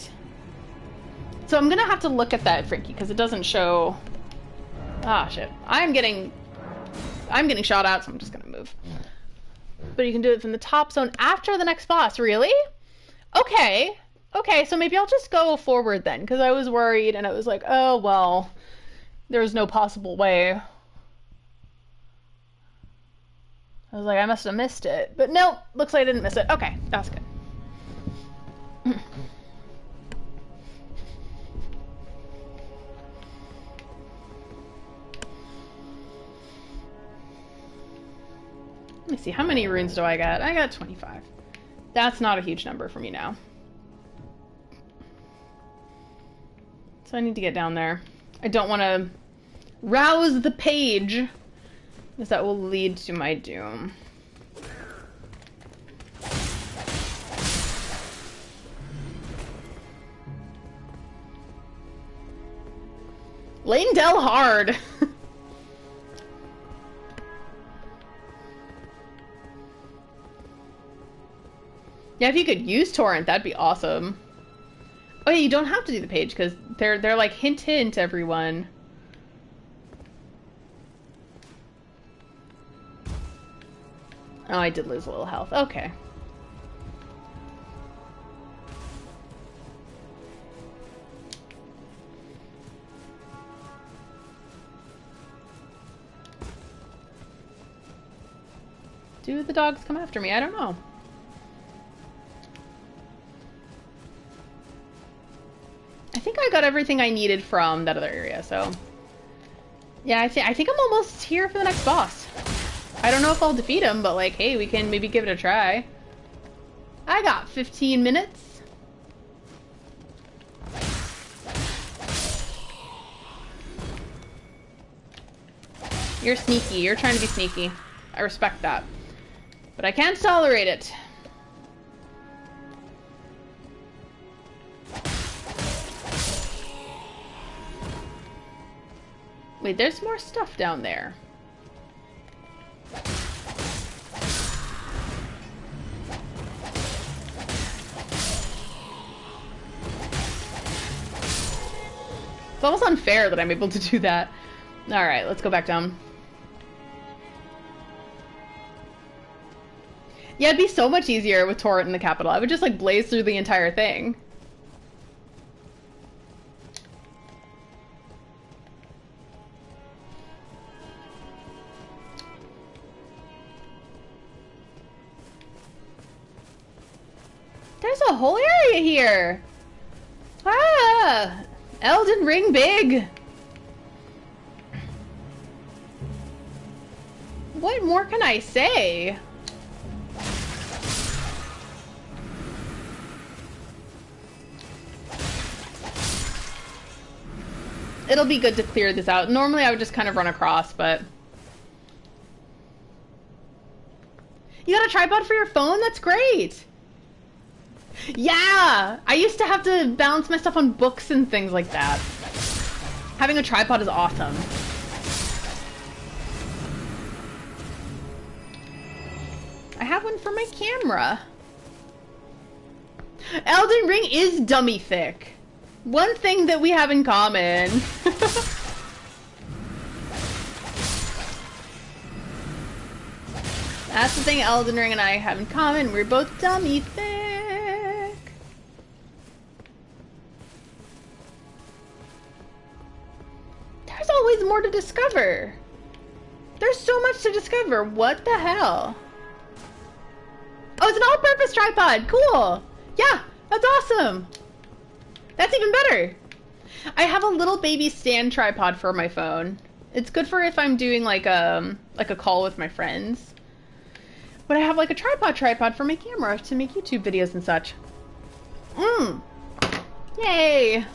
A: So I'm gonna have to look at that, Frankie, because it doesn't show... Ah, shit. I'm getting shot at, so I'm just gonna move. But you can do it from the top zone after the next boss. Really? Okay. Okay, so maybe I'll just go forward then, because I was worried, and I was like, oh, well, there's no possible way. I was like, I must have missed it. But no, looks like I didn't miss it. Okay, that's good. Let me see, how many runes do I got? I got 25. That's not a huge number for me now. So I need to get down there. I don't want to rouse the page, because that will lead to my doom. Leyndell hard. Yeah, if you could use torrent, that'd be awesome. Oh yeah, you don't have to do the page because they're like hint hint everyone. Oh, I did lose a little health. Okay. Do the dogs come after me? I don't know. I think I got everything I needed from that other area, so... Yeah, I think I'm almost here for the next boss. I don't know if I'll defeat him, but like, hey, we can maybe give it a try. I got 15 minutes. You're sneaky. You're trying to be sneaky. I respect that. But I can't tolerate it. Wait, there's more stuff down there. It's almost unfair that I'm able to do that. Alright, let's go back down. Yeah, it'd be so much easier with Torrent in the capital. I would just like blaze through the entire thing. There's a whole area here! Ah! Elden Ring big! What more can I say? It'll be good to clear this out. Normally I would just kind of run across, but... You got a tripod for your phone? That's great! Yeah! I used to have to balance my stuff on books and things like that. Having a tripod is awesome. I have one for my camera. Elden Ring is dummy thick. One thing that we have in common. That's the thing Elden Ring and I have in common. We're both dummy thick. There's always more to discover. There's so much to discover. What the hell? Oh, it's an all-purpose tripod. Cool. Yeah, that's awesome. That's even better. I have a little baby stand tripod for my phone. It's good for if I'm doing like a call with my friends. But I have like a tripod for my camera to make YouTube videos and such. Yay.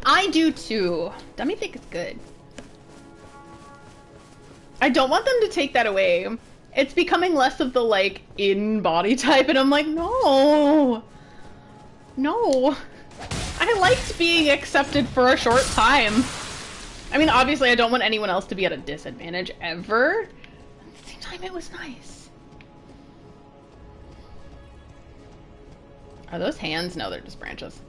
A: I do too. Dummy think it's good. I don't want them to take that away. It's becoming less of the like in body type and I'm like, no. No. I liked being accepted for a short time. I mean, obviously I don't want anyone else to be at a disadvantage ever. At the same time, it was nice. Are those hands? No, they're just branches.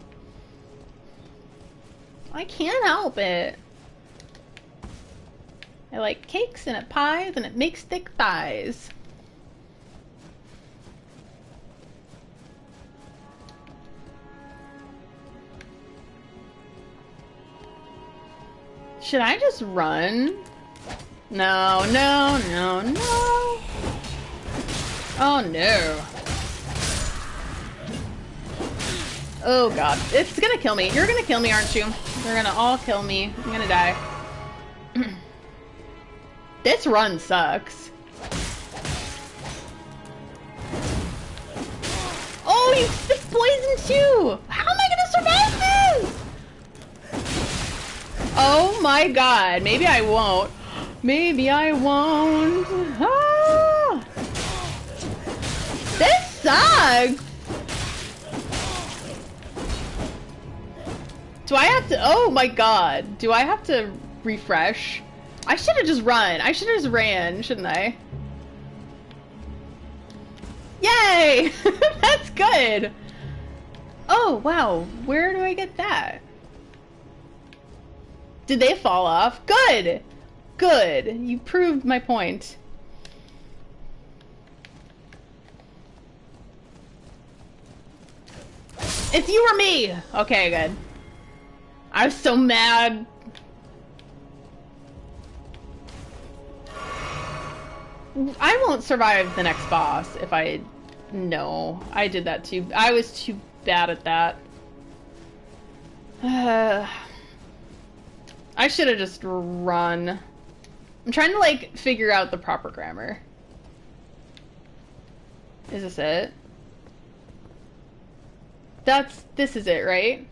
A: I can't help it. I like cakes and it pies and it makes thick thighs. Should I just run? No, no, no, no. Oh no. Oh god. It's gonna kill me. You're gonna kill me, aren't you? You're gonna all kill me. I'm gonna die. This run sucks. Oh, it's poison too! How am I gonna survive this? Oh my god. Maybe I won't. Maybe I won't. Ah! This sucks! Do I have to... Oh my god. Do I have to refresh? I should have just run. I should have just ran, shouldn't I? Yay! That's good! Oh, wow. Where do I get that? Did they fall off? Good! Good. You proved my point. It's you or me! Okay, good. I was so mad. I won't survive the next boss if I... No, I did that too. I was too bad at that. I should have just run. I'm trying to, like, figure out the proper grammar. Is this it? This is it, right?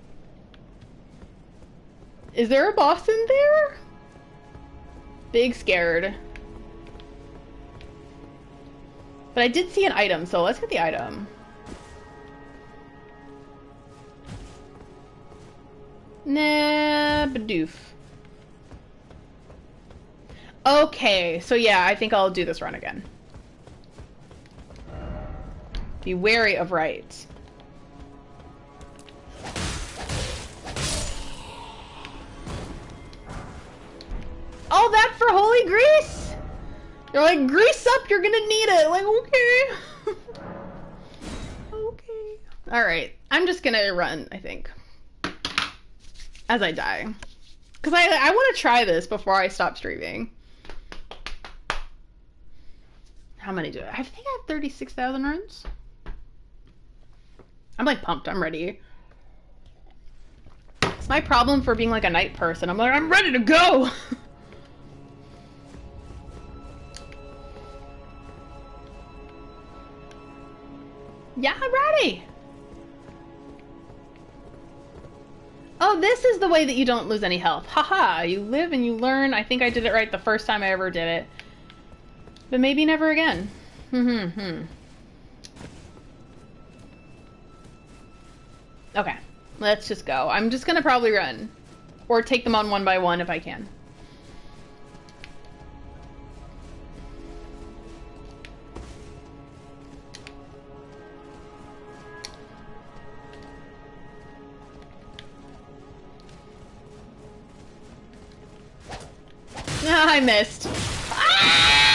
A: Is there a boss in there? Big scared. But I did see an item, so let's get the item. Nah, badoof. Okay, so yeah, I think I'll do this run again. Be wary of right. All that for holy grease? They're like, grease up, you're gonna need it. Like, okay. Okay. Alright, I'm just gonna run, I think. As I die. Because I want to try this before I stop streaming. How many do I think I have 36,000 runs. I'm like pumped, I'm ready. It's my problem for being like a night person. I'm like, I'm ready to go! Yeah, I'm ready! Oh, this is the way that you don't lose any health. Haha, you live and you learn. I think I did it right the first time I ever did it. But maybe never again. Okay, let's just go. I'm just gonna probably run. Or take them on one by one if I can. I missed. Ah!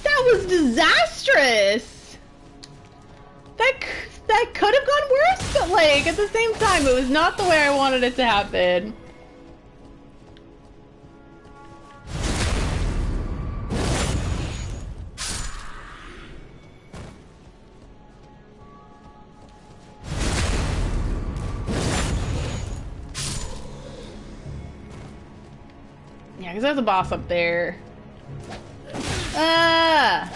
A: That was disastrous. That could have gone worse, but like at the same time, it was not the way I wanted it to happen. Yeah, because there's a boss up there. Ah!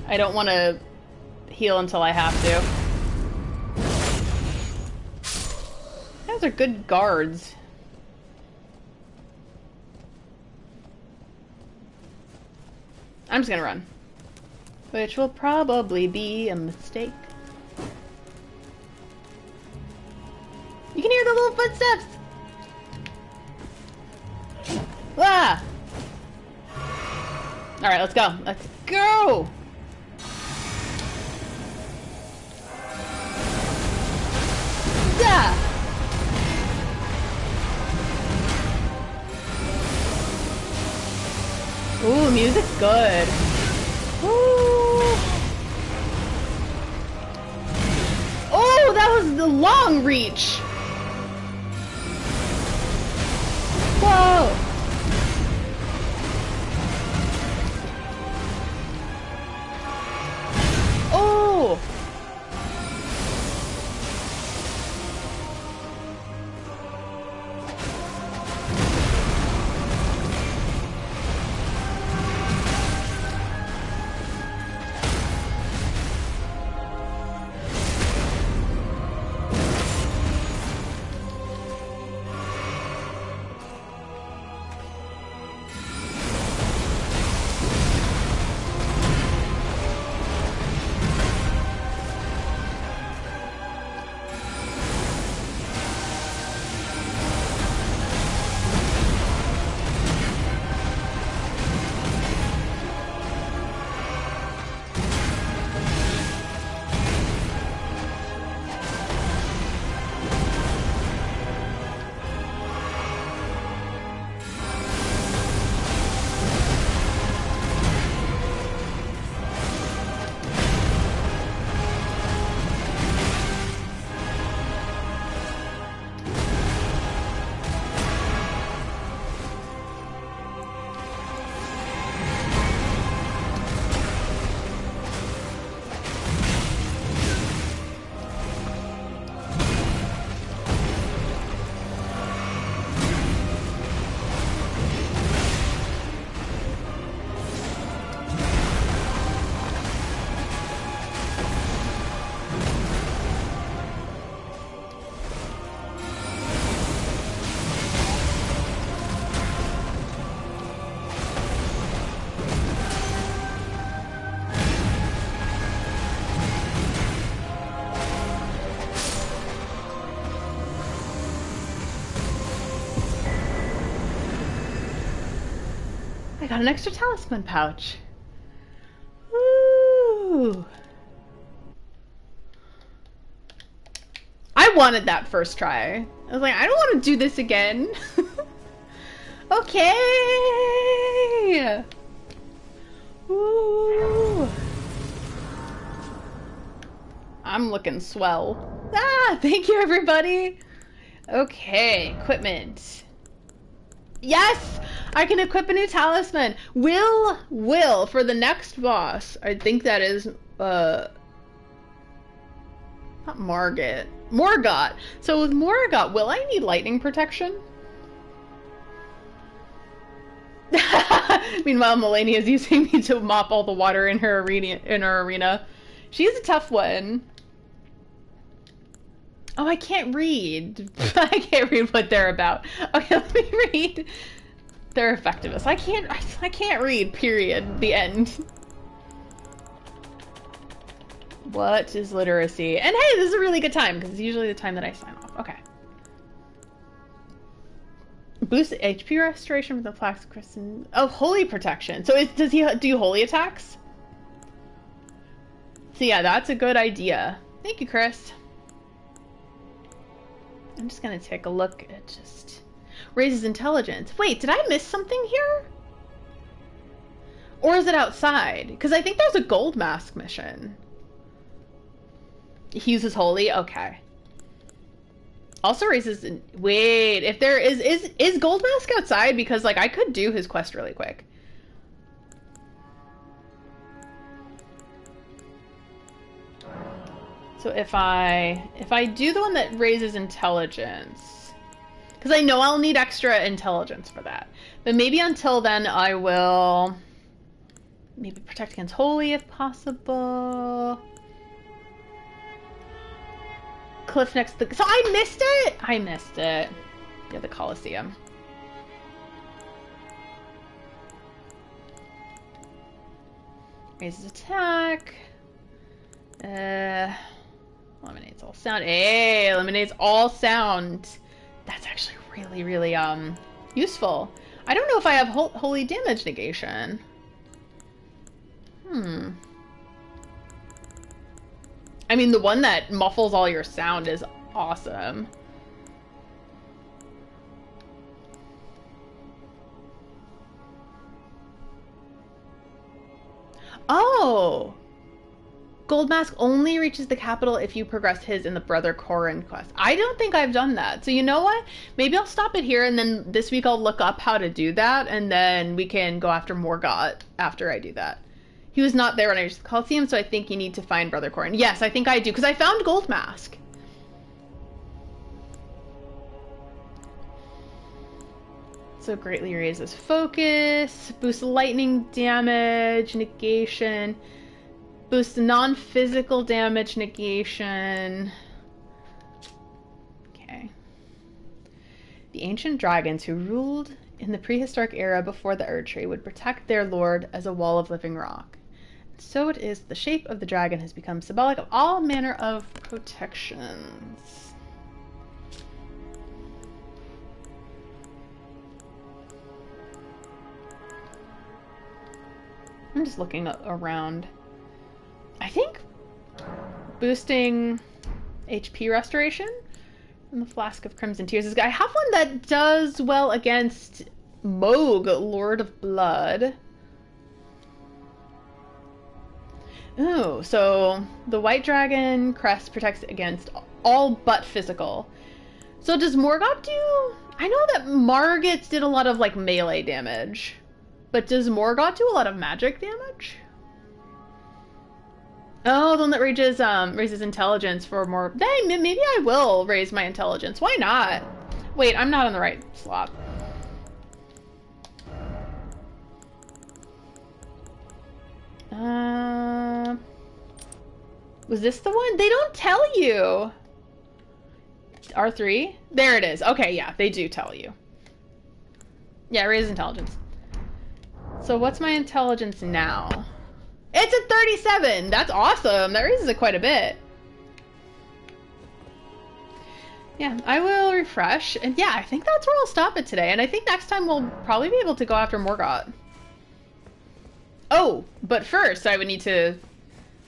A: I don't want to heal until I have to. Those are good guards. I'm just gonna run. Which will probably be a mistake. You can hear the little footsteps! Ah! Alright, let's go. Let's go! Yeah! Ooh, music's good. Ooh. Oh, that was the long reach! Whoa! Oh! got an extra talisman pouch. Woo! I wanted that first try. I was like, I don't want to do this again. Okay. Woo! I'm looking swell. Ah, thank you, everybody. Okay, equipment. Yes, I can equip a new talisman. Will for the next boss. I think that is not Morgott. So with Morgott, will I need lightning protection? Meanwhile, Melania is using me to mop all the water in her arena. She's a tough one. Oh, I can't read. I can't read what they're about. Okay, let me read their effectiveness. I can't read, period. The end. What is literacy? And hey, this is a really good time, because it's usually the time that I sign off. Okay. Boost HP restoration with the flax crystal. Oh, holy protection. So does he do holy attacks? So yeah, that's a good idea. Thank you, Chris. I'm just gonna take a look at just raises intelligence. Wait, did I miss something here? Or is it outside? Because I think there's a gold mask mission. He uses holy? Okay. Also raises... Wait, if there is gold mask outside? Because, like, I could do his quest really quick. So if I do the one that raises intelligence, because I know I'll need extra intelligence for that, but maybe until then I will maybe protect against holy if possible. Cliff next to the... So I missed it? I missed it. Yeah, the Colosseum. Raises attack. Eliminates all sound. Hey, eliminates all sound. That's actually really, really, useful. I don't know if I have holy damage negation. I mean, the one that muffles all your sound is awesome. Oh! Gold Mask only reaches the capital if you progress his in the Brother Corrin quest. I don't think I've done that. So you know what? Maybe I'll stop it here, and then this week I'll look up how to do that, and then we can go after Morgott after I do that. He was not there when I reached the Coliseum, so I think you need to find Brother Corrin. Yes, I think I do, because I found Gold Mask. So greatly raises focus, boosts lightning damage, negation, boosts non-physical damage negation. Okay. The ancient dragons who ruled in the prehistoric era before the Erdtree would protect their lord as a wall of living rock. And so it is the shape of the dragon has become symbolic of all manner of protections. I'm just looking around. I think boosting HP restoration from the Flask of Crimson Tears is good. I have one that does well against Moog, Lord of Blood. Ooh, so the White Dragon crest protects against all but physical. So does Morgott do... I know that Margit did a lot of like melee damage. But does Morgott do a lot of magic damage? Oh, the one that raises intelligence for more... Hey, maybe I will raise my intelligence. Why not? Wait, I'm not on the right slot. Was this the one? They don't tell you. R3? There it is. Okay, yeah, they do tell you. Yeah, raise intelligence. So what's my intelligence now? It's at 37! That's awesome! That raises it quite a bit. Yeah, I will refresh. And yeah, I think that's where I'll stop it today. And I think next time we'll probably be able to go after Morgott. Oh, but first I would need to...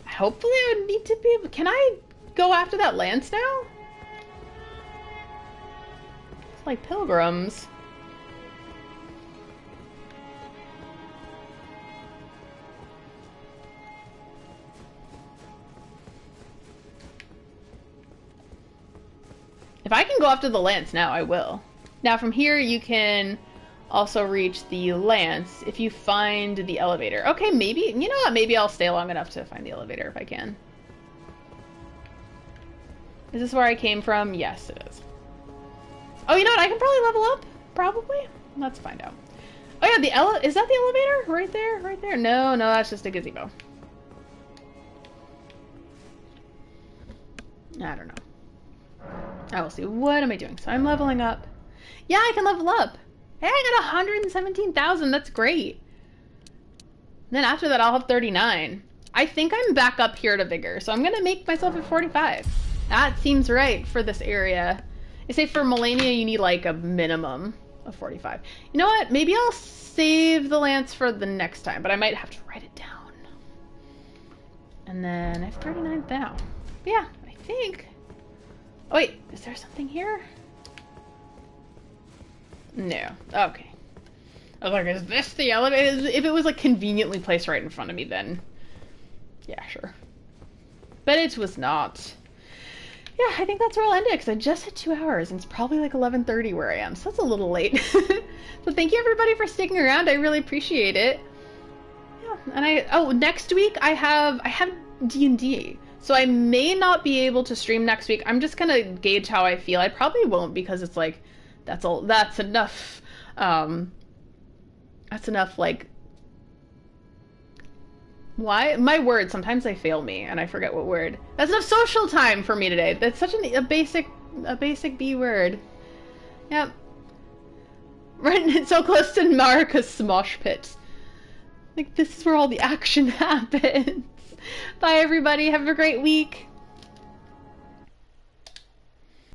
A: Hopefully I would need to be able... Can I go after that lance now? It's like pilgrims. If I can go after the lance now, I will. Now from here you can also reach the lance if you find the elevator. Okay, maybe, you know what, maybe I'll stay long enough to find the elevator if I can. Is this where I came from? Yes, it is. Oh, you know what, I can probably level up, probably? Let's find out. Oh yeah, is that the elevator? Right there, right there? No, that's just a gazebo. I don't know. I will see. What am I doing? So I'm leveling up. Yeah, I can level up. Hey, I got 117,000. That's great. Then after that, I'll have 39. I think I'm back up here to vigor, so I'm going to make myself at 45. That seems right for this area. They say for Melania, you need like a minimum of 45. You know what? Maybe I'll save the lance for the next time, but I might have to write it down. And then I have 39 now. Yeah, I think... Oh, wait, is there something here? No. Okay. I was like, is this the elevator? If it was like conveniently placed right in front of me, then yeah, sure. But it was not. Yeah, I think that's where I'll end it, because I just hit 2 hours, and it's probably like 11:30 where I am, so that's a little late. So thank you everybody for sticking around. I really appreciate it. Yeah, and next week I have D&D. So I may not be able to stream next week. I'm just gonna gauge how I feel. I probably won't, because it's like, that's enough, like, why? My word, sometimes they fail me, and I forget what word. That's enough social time for me today. That's such a basic B word. Yep. Right, so close to Marika's smosh pit. Like, this is where all the action happens. Bye, everybody. Have a great week.